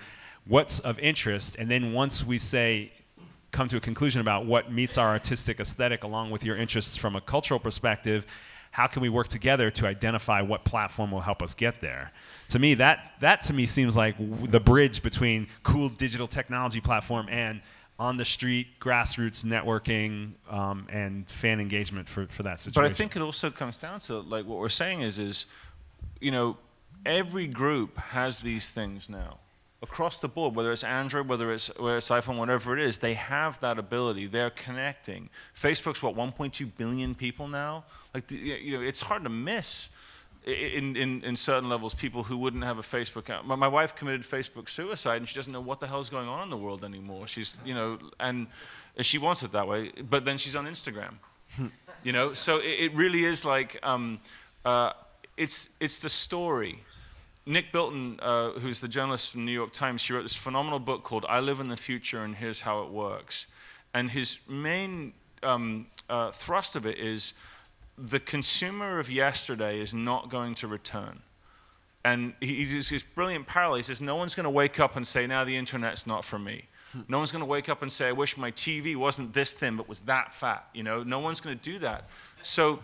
what's of interest, and then once we say, come to a conclusion about what meets our artistic aesthetic along with your interests from a cultural perspective, how can we work together to identify what platform will help us get there? To me, that to me seems like the bridge between cool digital technology platform and on-the-street grassroots networking and fan engagement for that situation. But I think it also comes down to, like, what we're saying is, you know, every group has these things now. Across the board, whether it's Android, whether it's iPhone, whatever it is, they have that ability. They're connecting. Facebook's what, 1.2 billion people now? Like, you know, it's hard to miss in certain levels people who wouldn't have a Facebook account. My wife committed Facebook suicide, and she doesn't know what the hell's going on in the world anymore. She's, you know, and she wants it that way. But then she's on Instagram. You know, so it really is like, it's the story. Nick Bilton, who's the journalist from the New York Times, she wrote this phenomenal book called I Live in the Future and Here's How It Works. And his main thrust of it is the consumer of yesterday is not going to return. And he uses this brilliant parallel. He says, no one's going to wake up and say, now the internet's not for me. No one's going to wake up and say, I wish my TV wasn't this thin but was that fat. You know, no one's going to do that. So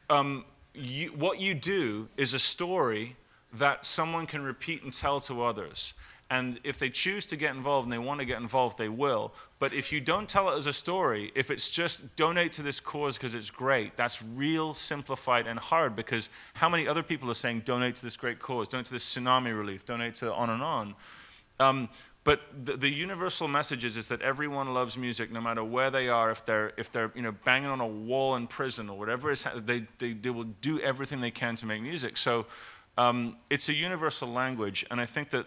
what you do is a story that someone can repeat and tell to others. And if they choose to get involved and they want to get involved, they will. But if you don't tell it as a story, if it's just donate to this cause because it's great, that's real simplified and hard, because how many other people are saying donate to this great cause, donate to this tsunami relief, donate to on and on. But the universal message is that everyone loves music, no matter where they are. If they're you know, banging on a wall in prison or whatever, they will do everything they can to make music. So it's a universal language, and I think that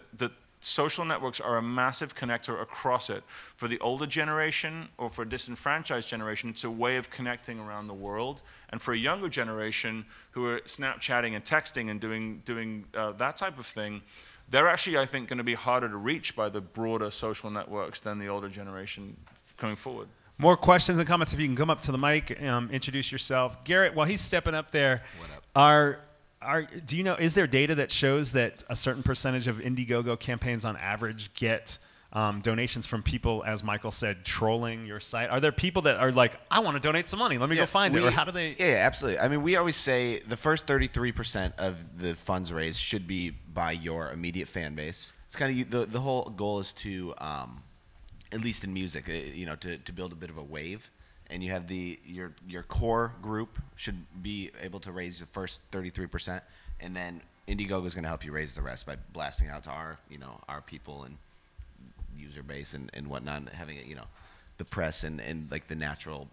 social networks are a massive connector across it. For the older generation or for a disenfranchised generation, it's a way of connecting around the world. And for a younger generation who are Snapchatting and texting and doing that type of thing, they're actually, I think, going to be harder to reach by the broader social networks than the older generation coming forward. More questions and comments if you can come up to the mic, introduce yourself. Garrett, while he's stepping up there, What up? do you know, is there data that shows that a certain percentage of Indiegogo campaigns on average get donations from people, as Michael said, trolling your site? Are there people that are like, I want to donate some money, let me go find it, or how do they? Yeah, absolutely. I mean, we always say the first 33% of the funds raised should be by your immediate fan base. It's kind of, the whole goal is to, at least in music, you know, to build a bit of a wave. And you have your core group should be able to raise the first 33%, and then Indiegogo is going to help you raise the rest by blasting out to our people and user base and whatnot, and having it, you know, the press and like the natural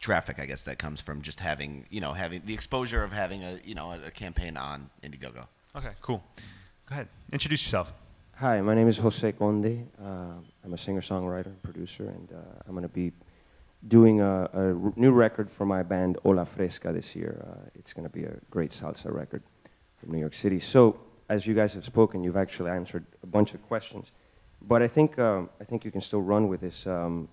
traffic, I guess, that comes from just having the exposure of having a campaign on Indiegogo. Okay, cool. Go ahead, introduce yourself. Hi, my name is Jose Conde. I'm a singer-songwriter and producer, and I'm going to be doing a new record for my band Ola Fresca this year. It's going to be a great salsa record from New York City. So, as you guys have spoken, you've actually answered a bunch of questions, but I think you can still run with this. You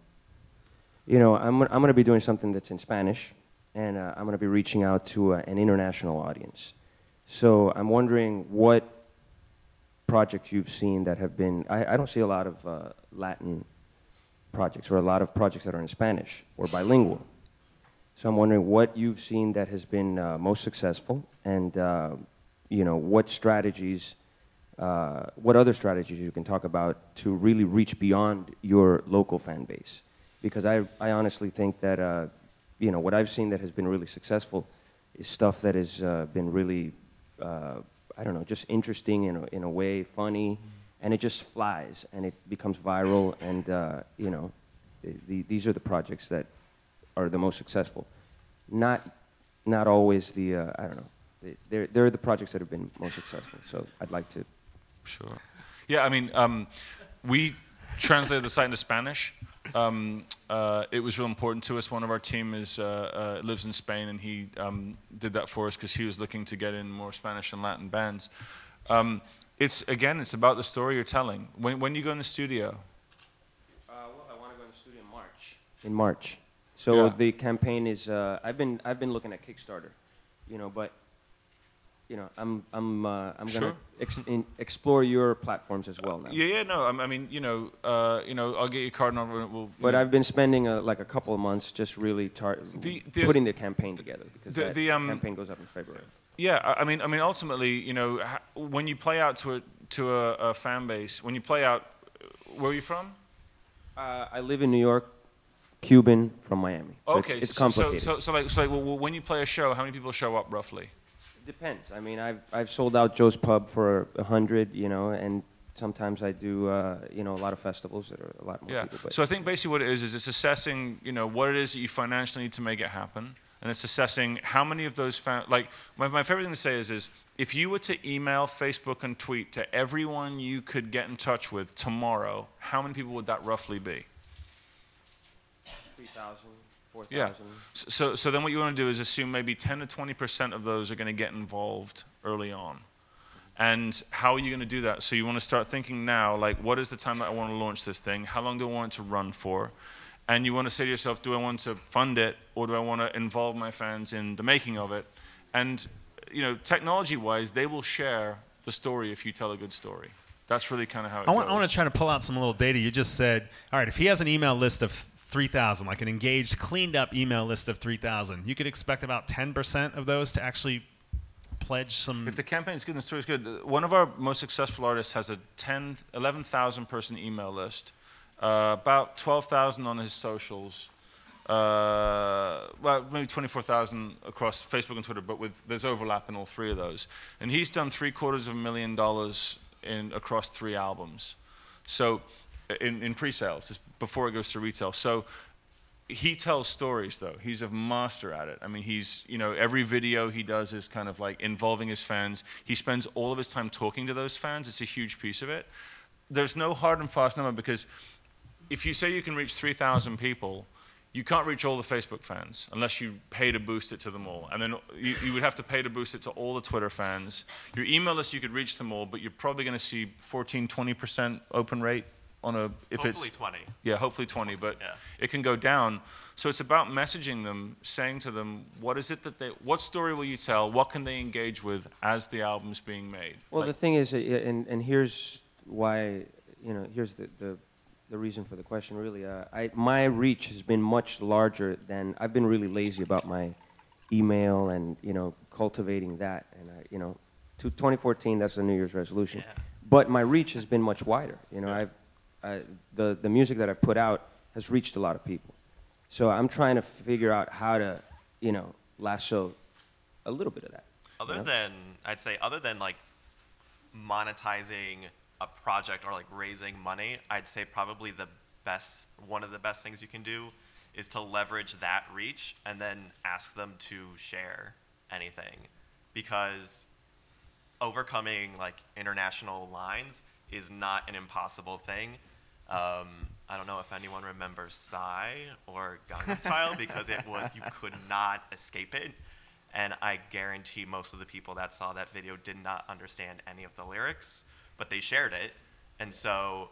know, I'm going to be doing something that's in Spanish, and I'm going to be reaching out to an international audience. So I'm wondering what projects you've seen that have been. I don't see a lot of Latin projects, or a lot of projects that are in Spanish or bilingual. So I'm wondering what you've seen that has been most successful, and you know, what strategies, what other strategies you can talk about to really reach beyond your local fan base. Because I honestly think that you know, what I've seen that has been really successful is stuff that has been really, I don't know, just interesting in a way, funny. And it just flies, and it becomes viral, and you know, these are the projects that are the most successful. Not always the, I don't know, they're the projects that have been most successful. So I'd like to. Sure. Yeah, I mean, we translated the site into Spanish. It was real important to us. One of our team lives in Spain, and he did that for us because he was looking to get in more Spanish and Latin bands. It's about the story you're telling. When you go in the studio? Well, I want to go in the studio in March. In March. So Yeah. the campaign is. I've been looking at Kickstarter, you know, but you know, I'm Sure. gonna explore your platforms as well now. Yeah, no. I mean, I'll get your card number. But I've been spending like a couple of months just really putting the campaign together, because the campaign goes up in February. Yeah, I mean, ultimately, you know, when you play out to a fan base, when you play out, where are you from? I live in New York, Cuban from Miami. So Okay, it's complicated. So well, when you play a show, how many people show up roughly? It depends. I mean, I've sold out Joe's Pub for 100, you know, and sometimes I do, you know, a lot of festivals that are a lot more people. But So I think basically what it is it's assessing, you know, what it is that you financially need to make it happen. And it's assessing how many of those, like, my favorite thing to say is if you were to email, Facebook, and tweet to everyone you could get in touch with tomorrow, how many people would that roughly be? 3,000, 4,000. Yeah. So then what you want to do is assume maybe 10 to 20% of those are going to get involved early on. And how are you going to do that? So you want to start thinking now, like, what is the time that I want to launch this thing? How long do I want it to run for? And you want to say to yourself, do I want to fund it, or do I want to involve my fans in the making of it? And, you know, technology-wise, they will share the story if you tell a good story. That's really kind of how it goes. I want to try to pull out some little data. You just said, all right, if he has an email list of 3,000, like an engaged, cleaned up email list of 3,000, you could expect about 10% of those to actually pledge some. If the campaign's good and the story's good, one of our most successful artists has a 11,000 person email list, about 12,000 on his socials, well, maybe 24,000 across Facebook and Twitter, but there's overlap in all three of those. And he's done $750,000 across 3 albums. So in pre-sales, before it goes to retail. So he tells stories, though. He's a master at it. I mean, he's, you know, every video he does is kind of like involving his fans. He spends all of his time talking to those fans. It's a huge piece of it. There's no hard and fast number, because if you say you can reach 3,000 people, you can't reach all the Facebook fans unless you pay to boost it to them all. And then you would have to pay to boost it to all the Twitter fans. Your email list, you could reach them all, but you're probably going to see 14, 20% open rate on a, if hopefully it's 20. Yeah, hopefully 20, but yeah. It can go down. So it's about messaging them, saying to them, what is it that what story will you tell? What can they engage with as the album's being made? Well, Like, the thing is, and here's why, you know, here's the reason for the question, really. My reach has been much larger than, I've been really lazy about my email and, you know, cultivating that. And, you know, 2014, that's a New Year's resolution. Yeah. But my reach has been much wider. You know, Yeah. the music that I've put out has reached a lot of people. So I'm trying to figure out how to, you know, lasso a little bit of that. Other than like monetizing a project or like raising money, I'd say probably one of the best things you can do is to leverage that reach and then ask them to share anything, because overcoming like international lines is not an impossible thing. I don't know if anyone remembers Psy or Gangnam Style, because you could not escape it. And I guarantee most of the people that saw that video did not understand any of the lyrics, but they shared it. And so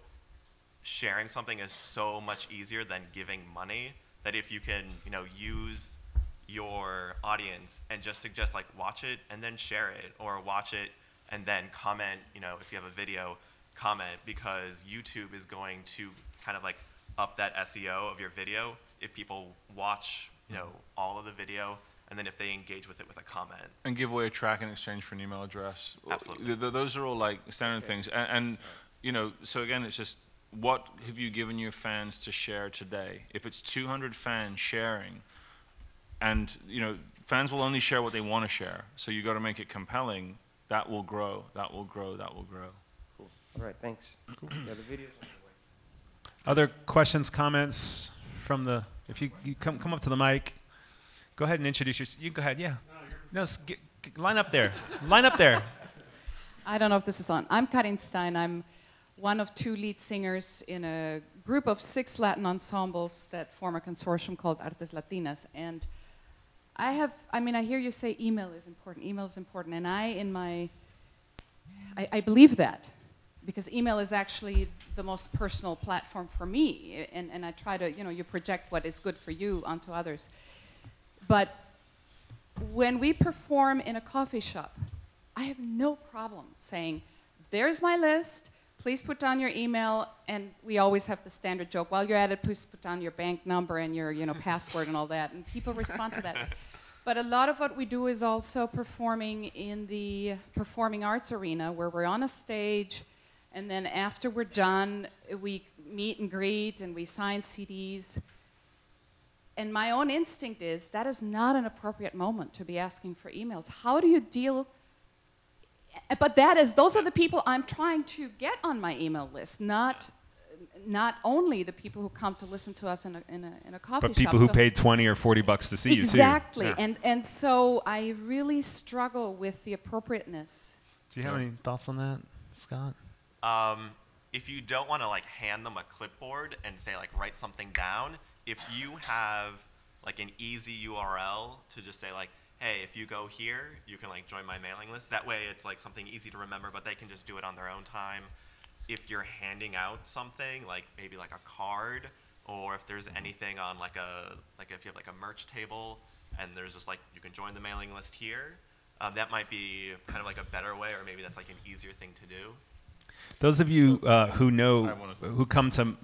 sharing something is so much easier than giving money, that if you can, you know, use your audience and just suggest like watch it and then share it, or watch it and then comment, you know, if you have a video, comment, because YouTube is going to kind of like up that SEO of your video if people watch, you know, all of the video, and then if they engage with it with a comment. And give away a track in exchange for an email address. Absolutely. Those are all like standard things. And you know, so again, it's just, what have you given your fans to share today? If it's 200 fans sharing, and you know, fans will only share what they want to share. So you got to make it compelling. That will grow. That will grow. That will grow. Cool. All right. Thanks. Cool. Yeah, the video's on the way. Other questions, comments from the? If you come up to the mic, go ahead and introduce yourself. You can go ahead. Yeah. No, line up there. Line up there. I don't know if this is on. I'm Karin Stein. I'm one of 2 lead singers in a group of 6 Latin ensembles that form a consortium called Artes Latinas. And I hear you say email is important. Email is important. And I believe that, because email is actually the most personal platform for me. And I try to, you know, you project what is good for you onto others. But when we perform in a coffee shop, I have no problem saying, there's my list, please put down your email, and we always have the standard joke, while you're at it, please put down your bank number and your, you know, password and all that, and people respond to that. But a lot of what we do is also performing in the performing arts arena, where we're on a stage, and then after we're done, we meet and greet, and we sign CDs. And my own instinct is that is not an appropriate moment to be asking for emails. How do you deal? But those are the people I'm trying to get on my email list, not only the people who come to listen to us in a coffee shop. But people who paid $20 or $40 to see you too. Exactly, Yeah. and so I really struggle with the appropriateness. Do you have any thoughts on that, Scott? If you don't want to like hand them a clipboard and say like write something down, if you have like an easy URL to just say like, hey, if you go here, you can like join my mailing list. That way it's like something easy to remember, but they can just do it on their own time. If you're handing out something, like maybe like a card, or if there's anything on like if you have like a merch table and there's just like, you can join the mailing list here, that might be kind of like a better way, or maybe that's like an easier thing to do. Those of you who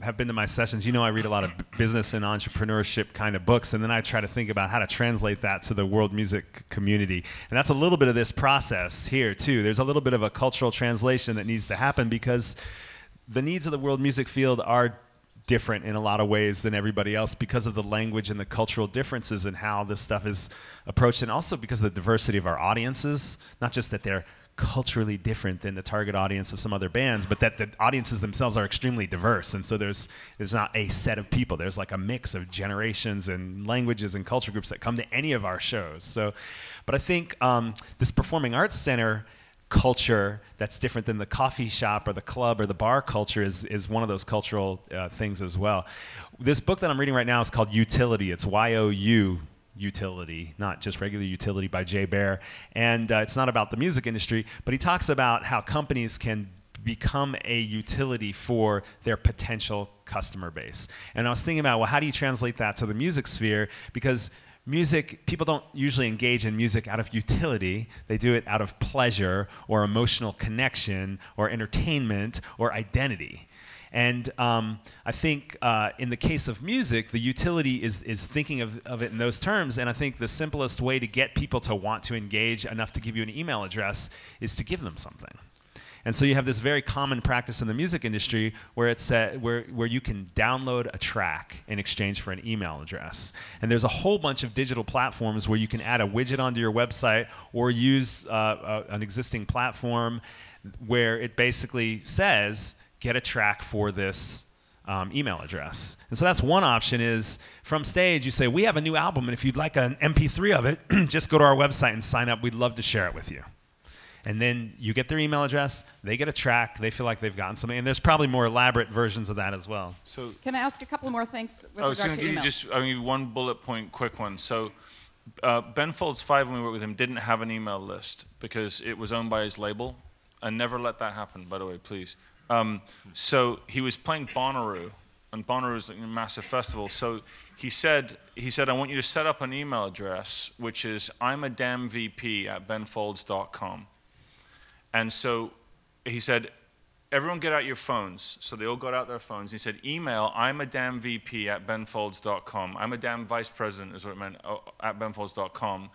have been to my sessions, you know I read a lot of business and entrepreneurship kind of books, and then I try to think about how to translate that to the world music community. And that's a little bit of this process here too. There's a little bit of a cultural translation that needs to happen because the needs of the world music field are different in a lot of ways than everybody else because of the language and the cultural differences in how this stuff is approached, and also because of the diversity of our audiences, not just that they're culturally different than the target audience of some other bands, but that the audiences themselves are extremely diverse. And so there's not a set of people. There's like a mix of generations and languages and culture groups that come to any of our shows. So, but I think this performing arts center culture that's different than the coffee shop or the club or the bar culture is one of those cultural things as well. This book that I'm reading right now is called Utility. It's Y-O-U Utility, not just regular utility, by Jay Baer. And it's not about the music industry, but he talks about how companies can become a utility for their potential customer base. And I was thinking about, well, how do you translate that to the music sphere? Because music, people don't usually engage in music out of utility. They do it out of pleasure or emotional connection or entertainment or identity. And I think in the case of music, the utility is thinking of it in those terms. And I think the simplest way to get people to want to engage enough to give you an email address is to give them something. And so you have this very common practice in the music industry where it's where you can download a track in exchange for an email address. And there's a whole bunch of digital platforms where you can add a widget onto your website or use an existing platform where it basically says, get a track for this email address. And so that's one option is from stage you say, we have a new album, and if you'd like an MP3 of it, just go to our website and sign up. We'd love to share it with you. And then you get their email address, they get a track, they feel like they've gotten something, and there's probably more elaborate versions of that as well. So can I ask a couple more things with I was regard going to to give email? you just one bullet point, quick one. So Ben Folds 5, when we worked with him, didn't have an email list because it was owned by his label. And never let that happen, by the way, please. So he was playing Bonnaroo, and Bonnaroo is like a massive festival. So he said, I want you to set up an email address, which is imadamvp@benfolds.com. And so he said, everyone get out your phones. So they all got out their phones. He said, email imadamvp@benfolds.com. I'm a damn vice president is what it meant, at benfolds.com.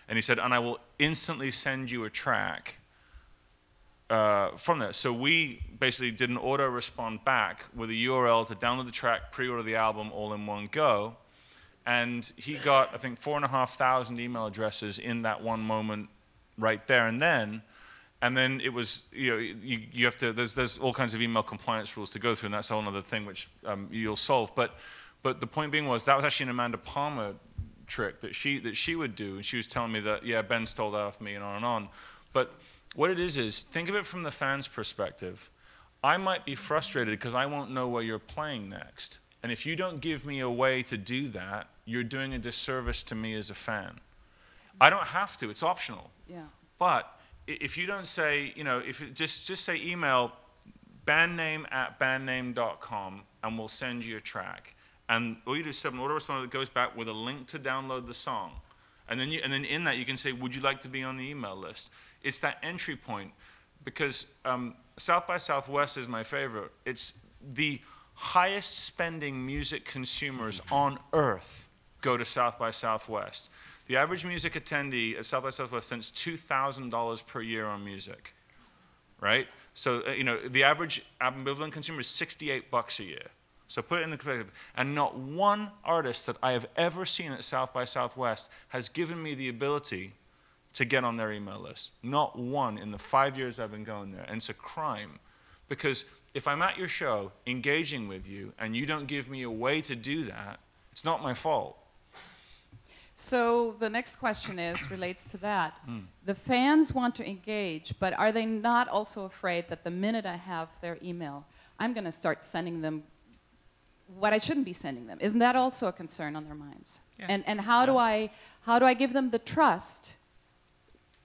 And he said, and I will instantly send you a track from there. So we basically did an auto-respond back with a URL to download the track, pre-order the album all in one go. And he got, I think, 4,500 email addresses in that one moment right there and then. And then it was, you have to, there's all kinds of email compliance rules to go through, and that's a whole other thing which you'll solve. But the point being was, that was actually an Amanda Palmer trick that she would do. And she was telling me that, yeah, Ben stole that off me and on and on. But what it is think of it from the fan's perspective. I might be frustrated because I won't know where you're playing next. And if you don't give me a way to do that, you're doing a disservice to me as a fan. I don't have to, it's optional. Yeah. But if you don't say, if it just say email bandname@bandname.com and we'll send you a track. And all you do is set an autoresponder that goes back with a link to download the song. And then in that you can say, would you like to be on the email list? It's that entry point, because South by Southwest is my favorite. It's the highest spending music consumers on earth go to South by Southwest. The average music attendee at South by Southwest spends $2,000 per year on music, right? So the average ambivalent consumer is $68 a year. So put it in the perspective. And not one artist that I have ever seen at South by Southwest has given me the ability to get on their email list. Not one in the 5 years I've been going there. And it's a crime. Because if I'm at your show engaging with you and you don't give me a way to do that, it's not my fault. So the next question relates to that. The fans want to engage, but are they not also afraid that the minute I have their email, I'm going to start sending them what I shouldn't be sending them. Isn't that also a concern on their minds? Yeah. And how do I give them the trust?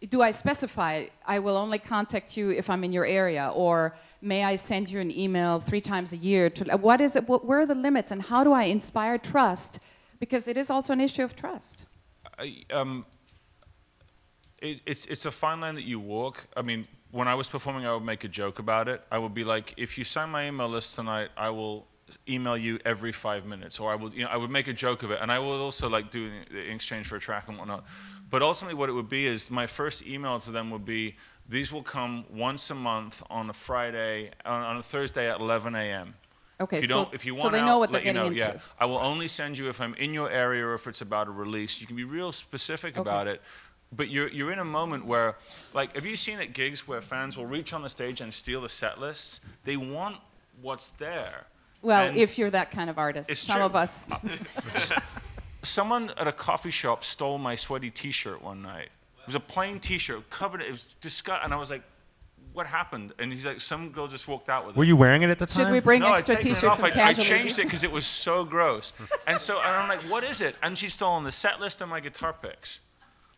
Do I specify I will only contact you if I'm in your area, or may I send you an email 3 times a year? What is it? Where are the limits, and how do I inspire trust? Because it is also an issue of trust. It's a fine line that you walk. I mean, when I was performing, I would make a joke about it. I would be like, if you sign my email list tonight, I will email you every 5 minutes, or I will, I would make a joke of it, and I would also like do in exchange for a track and whatnot. But ultimately, what it would be is my first email to them would be, these will come once a month on a Friday, on a Thursday at 11 a.m. Okay, if you want so they know what they're getting into. Yeah, I will only send you if I'm in your area or if it's about a release. You can be real specific about it. But you're in a moment where, like, have you seen at gigs where fans will reach on the stage and steal the set lists? They want what's there. Well, and if you're that kind of artist, some of us. Someone at a coffee shop stole my sweaty T-shirt one night. It was a plain T-shirt, covered. It was disgusting, and I was like, "What happened?" And he's like, "Some girl just walked out with it." Were you wearing it at the time? Should we bring No, extra I'd taken it T-shirts off. and I casual? changed it because it was so gross. And I'm like, "What is it?" And she's stolen the set list and my guitar picks.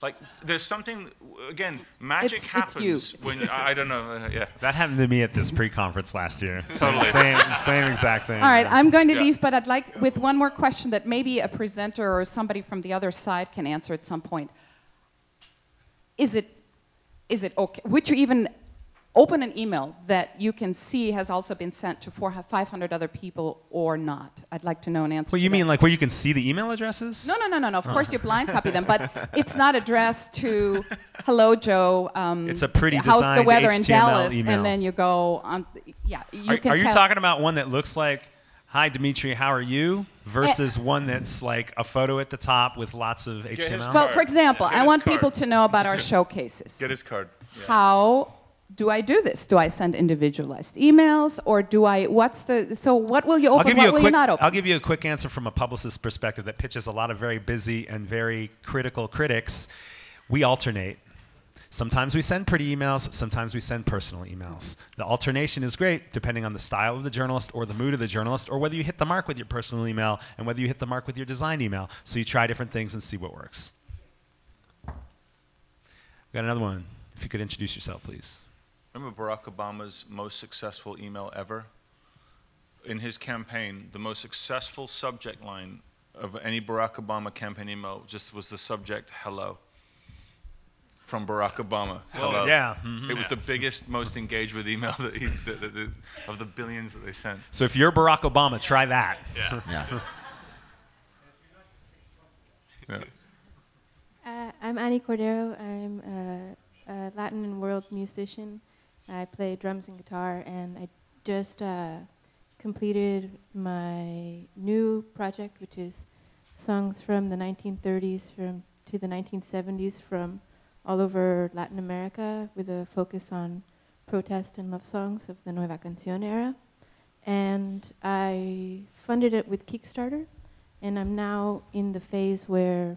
Like, there's something, again, magic happens when, I don't know, yeah. That happened to me at this pre-conference last year. Totally. Same exact thing. All right, I'm going to leave, but I'd like, with one more question that maybe a presenter or somebody from the other side can answer at some point. Is it okay? Would you even open an email that you can see has also been sent to 500 other people or not? I'd like to know an answer. Well, you mean like where you can see the email addresses? No. Of course, you blind copy them, but it's not addressed to "Hello, Joe." It's a pretty how's designed the weather in HTML Dallas? email. And then you go on. Yeah, you can. Are you tell. talking about one that looks like, "Hi, Dmitri, how are you?" versus one that's like a photo at the top with lots of HTML? Well, for example, Get I his want card. people to know about our showcases. Get his card. Yeah. How do I do this? Do I send individualized emails, or do I? So what will you open? What will you not open? I'll give you a quick answer from a publicist's perspective that pitches a lot of very busy and very critical critics. We alternate. Sometimes we send pretty emails, sometimes we send personal emails. The alternation is great depending on the style of the journalist or the mood of the journalist, or whether you hit the mark with your personal email and whether you hit the mark with your design email. So you try different things and see what works. We got another one. If you could introduce yourself, please. Remember Barack Obama's most successful email ever? In his campaign, the most successful subject line of any Barack Obama campaign email just was the subject, "Hello," from Barack Obama. Hello. Yeah. It was the biggest, most engaged with email that of the billions that they sent. So if you're Barack Obama, try that. Yeah. I'm Annie Cordero. I'm a Latin and world musician. I play drums and guitar, and I just completed my new project, which is songs from the 1930s to the 1970s from all over Latin America, with a focus on protest and love songs of the Nueva Canción era. And I funded it with Kickstarter, and I'm now in the phase where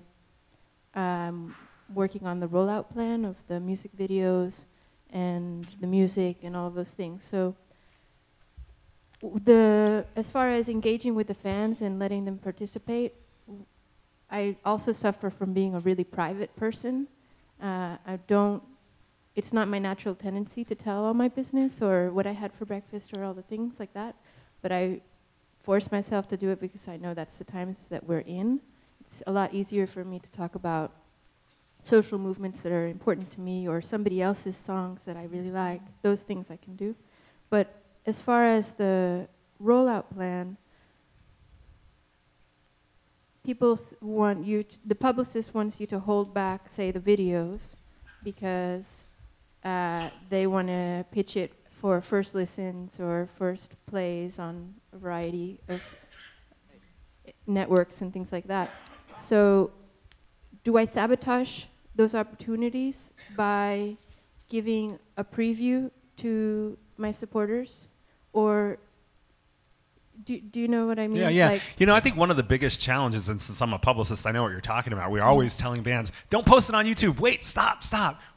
I'm working on the rollout plan of the music videos and the music and all of those things. So as far as engaging with the fans and letting them participate, I also suffer from being a really private person. It's not my natural tendency to tell all my business or what I had for breakfast or all the things like that, but I force myself to do it because I know that's the times that we're in. It's a lot easier for me to talk about social movements that are important to me or somebody else's songs that I really like. Those things I can do. But as far as the rollout plan, the publicist wants you to hold back, say, the videos, because they want to pitch it for first listens or first plays on a variety of networks and things like that. So do I sabotage those opportunities by giving a preview to my supporters? Or Do you know what I mean? Yeah, yeah. Like, You know, I think one of the biggest challenges, and since I'm a publicist, I know what you're talking about. We're always telling bands, don't post it on YouTube. Wait, stop.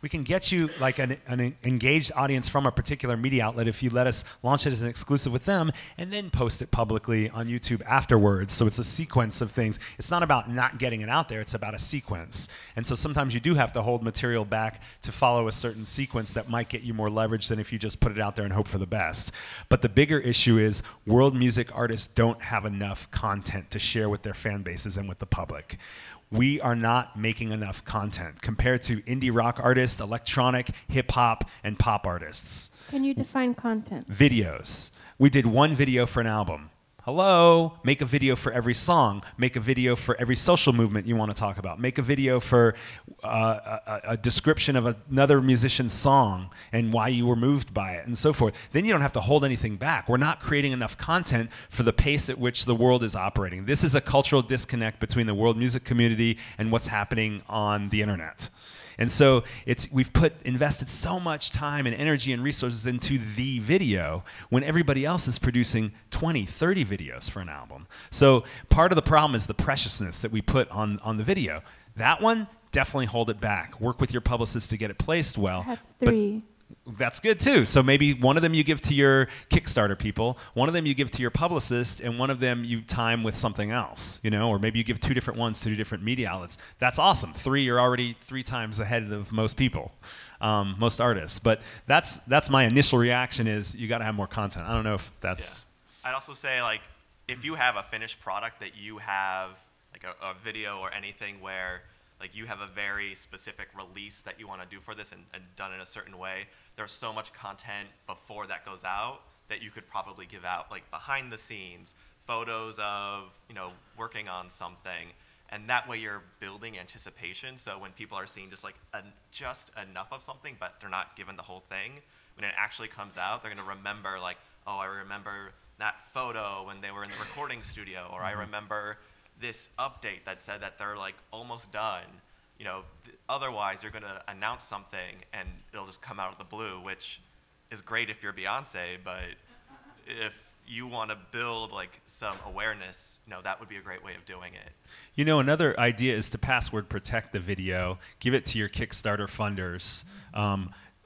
We can get you like an engaged audience from a particular media outlet if you let us launch it as an exclusive with them and then post it publicly on YouTube afterwards. So it's a sequence of things. It's not about not getting it out there. It's about a sequence. And so sometimes you do have to hold material back to follow a certain sequence that might get you more leverage than if you just put it out there and hope for the best. But the bigger issue is world music artists don't have enough content to share with their fan bases and with the public. We are not making enough content compared to indie rock artists, electronic, hip hop, and pop artists. can you define content? Videos. We did one video for an album. Hello, make a video for every song. Make a video for every social movement you want to talk about. Make a video for a description of another musician's song and why you were moved by it and so forth. Then you don't have to hold anything back. We're not creating enough content for the pace at which the world is operating. This is a cultural disconnect between the world music community and what's happening on the internet. And so we've invested so much time and energy and resources into the video when everybody else is producing 20, 30 videos for an album. So part of the problem is the preciousness that we put on the video. That one, definitely hold it back. Work with your publicist to get it placed well. I have 3. That's good too. So maybe one of them you give to your Kickstarter people, one of them you give to your publicist, and one of them you time with something else, you know, or maybe you give 2 different ones to 2 different media outlets. That's awesome. 3, you're already 3 times ahead of most people, most artists. But that's my initial reaction is you got to have more content. I don't know if that's. Yeah. I'd also say, like, if you have a finished product that you have, like a video or anything where like you have a very specific release that you want to do for this and done in a certain way, there's so much content before that goes out that you could probably give out, like behind the scenes, photos of, you know, working on something. And that way you're building anticipation. So when people are seeing just like just enough of something, but they're not given the whole thing, when it actually comes out, they're going to remember like, oh, I remember that photo when they were in the recording studio, or I remember this update that said that they're like almost done. You know, otherwise you're gonna announce something and it'll just come out of the blue, which is great if you're Beyonce, but if you want to build like some awareness, you know, that would be a great way of doing it. You know, another idea is to password protect the video, give it to your Kickstarter funders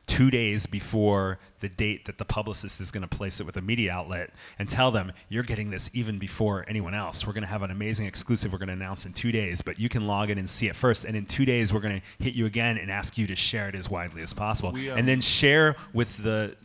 2 days before the date that the publicist is going to place it with a media outlet, and tell them you're getting this even before anyone else. We're going to have an amazing exclusive we're going to announce in 2 days, but you can log in and see it first, and in 2 days we're going to hit you again and ask you to share it as widely as possible. And then share with the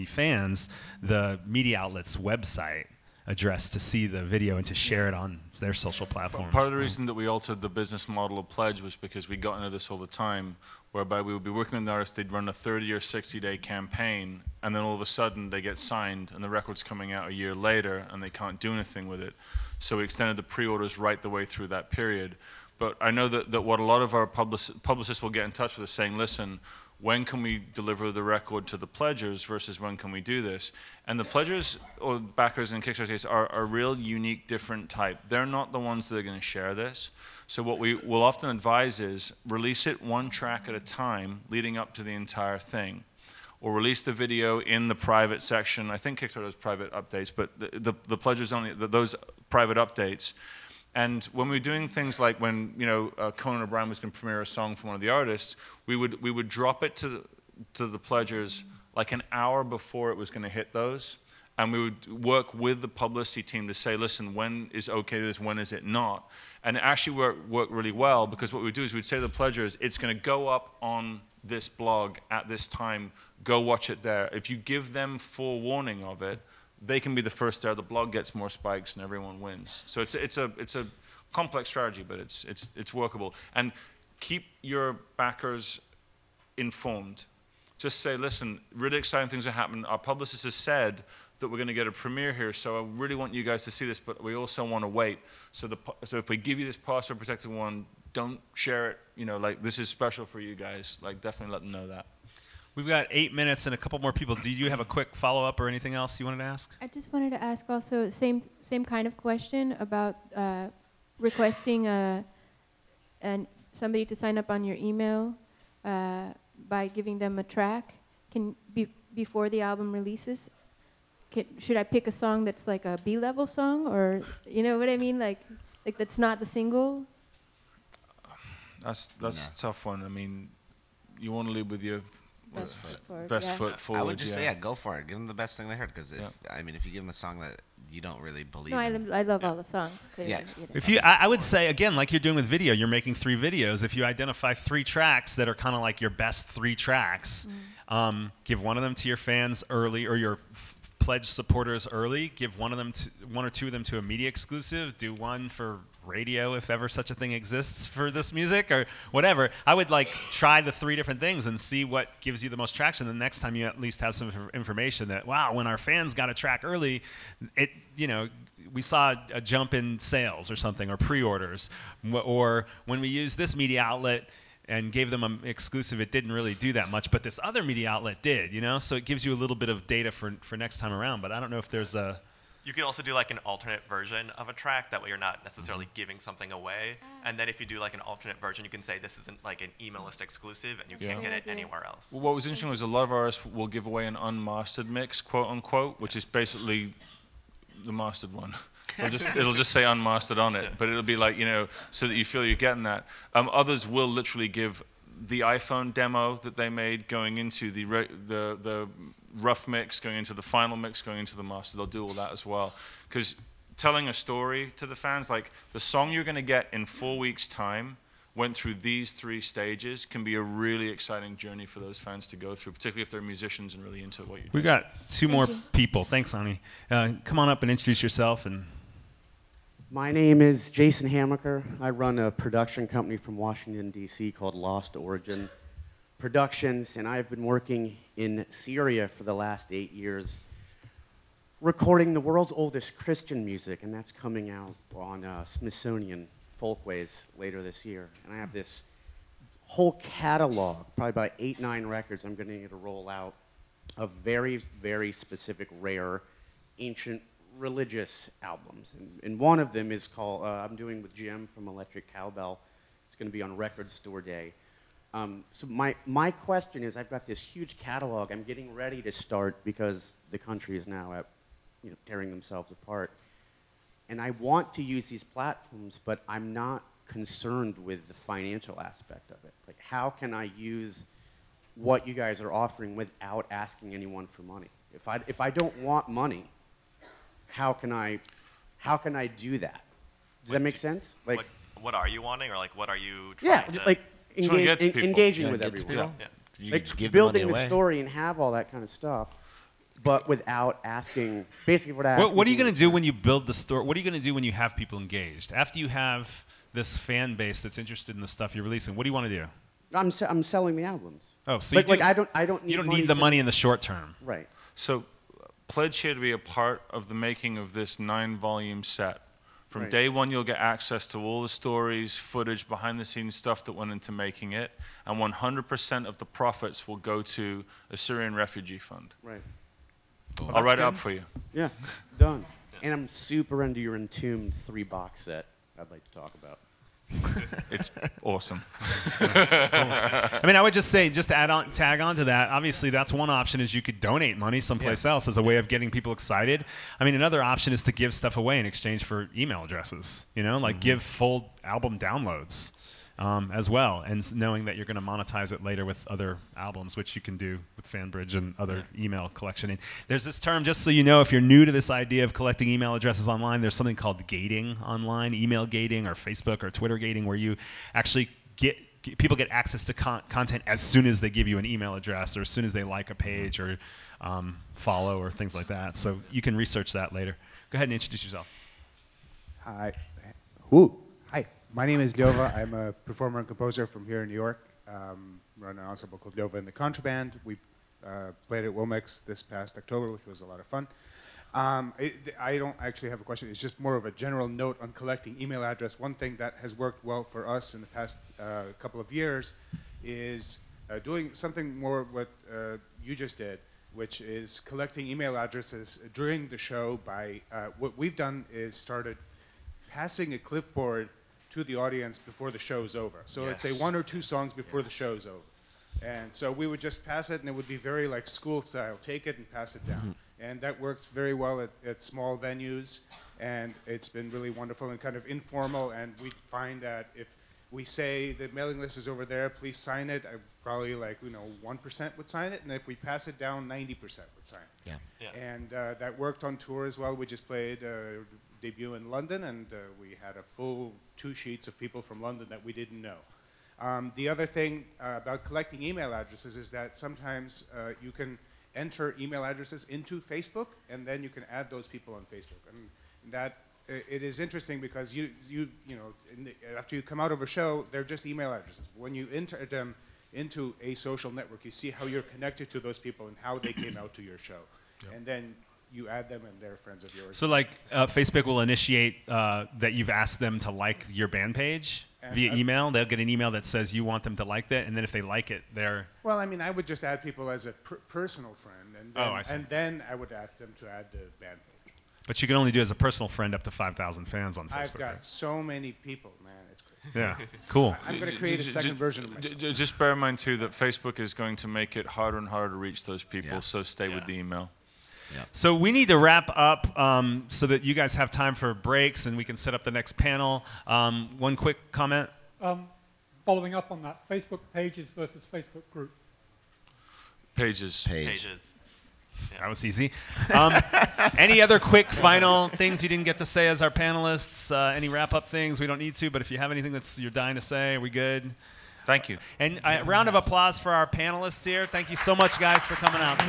fans the media outlet's website address to see the video and to share it on their social platforms. Part of the reason that we altered the business model of Pledge was because we got into this all the time, whereby we would be working with the artists, they'd run a 30 or 60-day campaign, and then all of a sudden they get signed and the record's coming out a year later and they can't do anything with it. So we extended the pre-orders right the way through that period. But I know that what a lot of our publicists will get in touch with is saying, listen, when can we deliver the record to the pledgers versus when can we do this? And the pledgers, or backers in Kickstarter case, are a real unique, different type. They're not the ones that are going to share this. So what we will often advise is release it 1 track at a time leading up to the entire thing. Or release the video in the private section. I think Kickstarter has private updates, but the pledgers only, those private updates. And when we were doing things like when, you know, Conan O'Brien was going to premiere a song from one of the artists, we would drop it to the pledgers like an hour before it was going to hit those. And we would work with the publicity team to say, listen, when is okay to do this, when is it not? And it actually worked really well, because what we would do is we'd say to the pledgers, it's going to go up on this blog at this time, go watch it there. If you give them forewarning of it, they can be the first there, the blog gets more spikes and everyone wins. So it's a complex strategy, but it's workable. And keep your backers informed. Just say, listen, really exciting things are happening. Our publicist has said that we're going to get a premiere here, so I really want you guys to see this, but we also want to wait. So if we give you this password protected one, don't share it. You know, like, this is special for you guys. Like, definitely let them know that. We've got 8 minutes and a couple more people. Do you have a quick follow-up or anything else you wanted to ask? I just wanted to ask also same kind of question about requesting somebody to sign up on your email by giving them a track before the album releases. should I pick a song that's like a B-level song, or you know what I mean, like that's not the single? That's a tough one. I mean, you want to lead with your Best foot forward, best yeah. foot forward. I would just say, go for it. Give them the best thing they heard, because I mean, if you give them a song that you don't really believe No, in. I love all the songs. Clearly, Yeah. you know. If you, I would say again, like you're doing with video, you're making 3 videos. If you identify 3 tracks that are kind of like your best 3 tracks, give one of them to your fans early, or your pledge supporters early. Give one or two of them to a media exclusive. Do one for radio, if ever such a thing exists for this music, or whatever. I would like try the 3 different things and see what gives you the most traction. The next time you at least have some information that, wow, when our fans got a track early, it, you know, we saw a jump in sales or something, or pre-orders, or when we used this media outlet and gave them an exclusive, it didn't really do that much, but this other media outlet did, you know? So it gives you a little bit of data for next time around, but I don't know if there's a... You could also do like an alternate version of a track. That way you're not necessarily giving something away. And then if you do like an alternate version, you can say this isn't like an email list exclusive and you can't get it anywhere else. Well, what was interesting was a lot of artists will give away an unmastered mix, quote unquote, which is basically the mastered one. It'll just say unmastered on it, but it'll be like, you know, so that you feel you're getting that. Others will literally give the iPhone demo that they made going into the rough mix, going into the final mix, going into the master. They'll do all that as well. Because telling a story to the fans, like the song you're going to get in 4 weeks' time went through these 3 stages, can be a really exciting journey for those fans to go through, particularly if they're musicians and really into what you do. We got 2 more people. Thanks, Ani. Come on up and introduce yourself. And my name is Jason Hamaker. I run a production company from Washington, D.C. called Lost Origin Productions, and I've been working in Syria for the last 8 years, recording the world's oldest Christian music, and that's coming out on Smithsonian Folkways later this year. And I have this whole catalog, probably about 8, 9 records I'm going to roll out, of very, very specific, rare, ancient religious albums. And one of them is called, I'm doing with Jim from Electric Cowbell. It's going to be on Record Store Day. So my question is, I've got this huge catalog. I'm getting ready to start, because the country is now at, you know, tearing themselves apart. And I want to use these platforms, but I'm not concerned with the financial aspect of it. Like, how can I use what you guys are offering without asking anyone for money? If I don't want money, how can I do that? Does that make sense? Like, what are you wanting, or like what are you trying to... like engaging with everyone. Like building the story and have all that kind of stuff, but without asking, basically what I ask. What are you going to do when you build the story? What are you going to do when you have people engaged? After you have this fan base that's interested in the stuff you're releasing, what do you want to do? I'm selling the albums. Oh, so like I don't need you don't need the money in the short term. Right. So pledge here to be a part of the making of this 9-volume set. From day one, you'll get access to all the stories, footage, behind-the-scenes stuff that went into making it, and 100% of the profits will go to a Syrian refugee fund. Right. I'll write it up for you. Yeah, done. And I'm super into your Entombed 3-box set I'd like to talk about. It's awesome. I mean, I would just say, just to tag on to that, obviously that's one option, is you could donate money someplace else as a way of getting people excited. I mean, another option is to give stuff away in exchange for email addresses, you know, like give full album downloads as well, and knowing that you're going to monetize it later with other albums, which you can do with FanBridge and other email collection. And there's this term, just so you know, if you're new to this idea of collecting email addresses online, there's something called gating online, email gating, or Facebook or Twitter gating, where you actually people get access to content as soon as they give you an email address, or as soon as they like a page, or follow, or things like that. So you can research that later. Go ahead and introduce yourself. Hi. Ooh. Hi. My name is Ljova. I'm a performer and composer from here in New York. Run an ensemble called Ljova and the Contraband. We played at Wilmix this past October, which was a lot of fun. I don't actually have a question. It's just more of a general note on collecting email address. One thing that has worked well for us in the past couple of years is doing something more what you just did, which is collecting email addresses during the show by, what we've done is started passing a clipboard to the audience before the show's over. So let's say 1 or 2 songs before the show's over. And so we would just pass it, and it would be very like school style. Take it and pass it down. And that works very well at small venues, and it's been really wonderful and kind of informal, and we find that if we say the mailing list is over there, please sign it, probably like, 1% would sign it, and if we pass it down, 90% would sign it. Yeah. And that worked on tour as well. We just played a debut in London, and we had a full 2 sheets of people from London that we didn't know. The other thing about collecting email addresses is that sometimes you can enter email addresses into Facebook, and then you can add those people on Facebook. And that it is interesting because after you come out of a show, they're just email addresses. When you enter them into a social network, you see how you're connected to those people and how they came out to your show, and then you add them and they're friends of yours. So like Facebook will initiate that you've asked them to like your band page via email. They'll get an email that says you want them to like that, and then if they like it, they're... Well, I mean, I would just add people as a personal friend, and then, I see. And then I would ask them to add the band page. But you can only do as a personal friend up to 5,000 fans on Facebook. I've got right? so many people, man, it's crazy. Yeah, cool. I'm going to create a second version of myself. Just bear in mind, too, that Facebook is going to make it harder and harder to reach those people, so stay with the email. Yeah. So we need to wrap up so that you guys have time for breaks and we can set up the next panel. One quick comment? Following up on that, Facebook pages versus Facebook groups. Pages. Pages. That was easy. Any other quick final things you didn't get to say as our panelists? Any wrap-up things? We don't need to, but if you have anything that's you're dying to say, are we good? Thank you. And a round of applause for our panelists here. Thank you so much, guys, for coming out.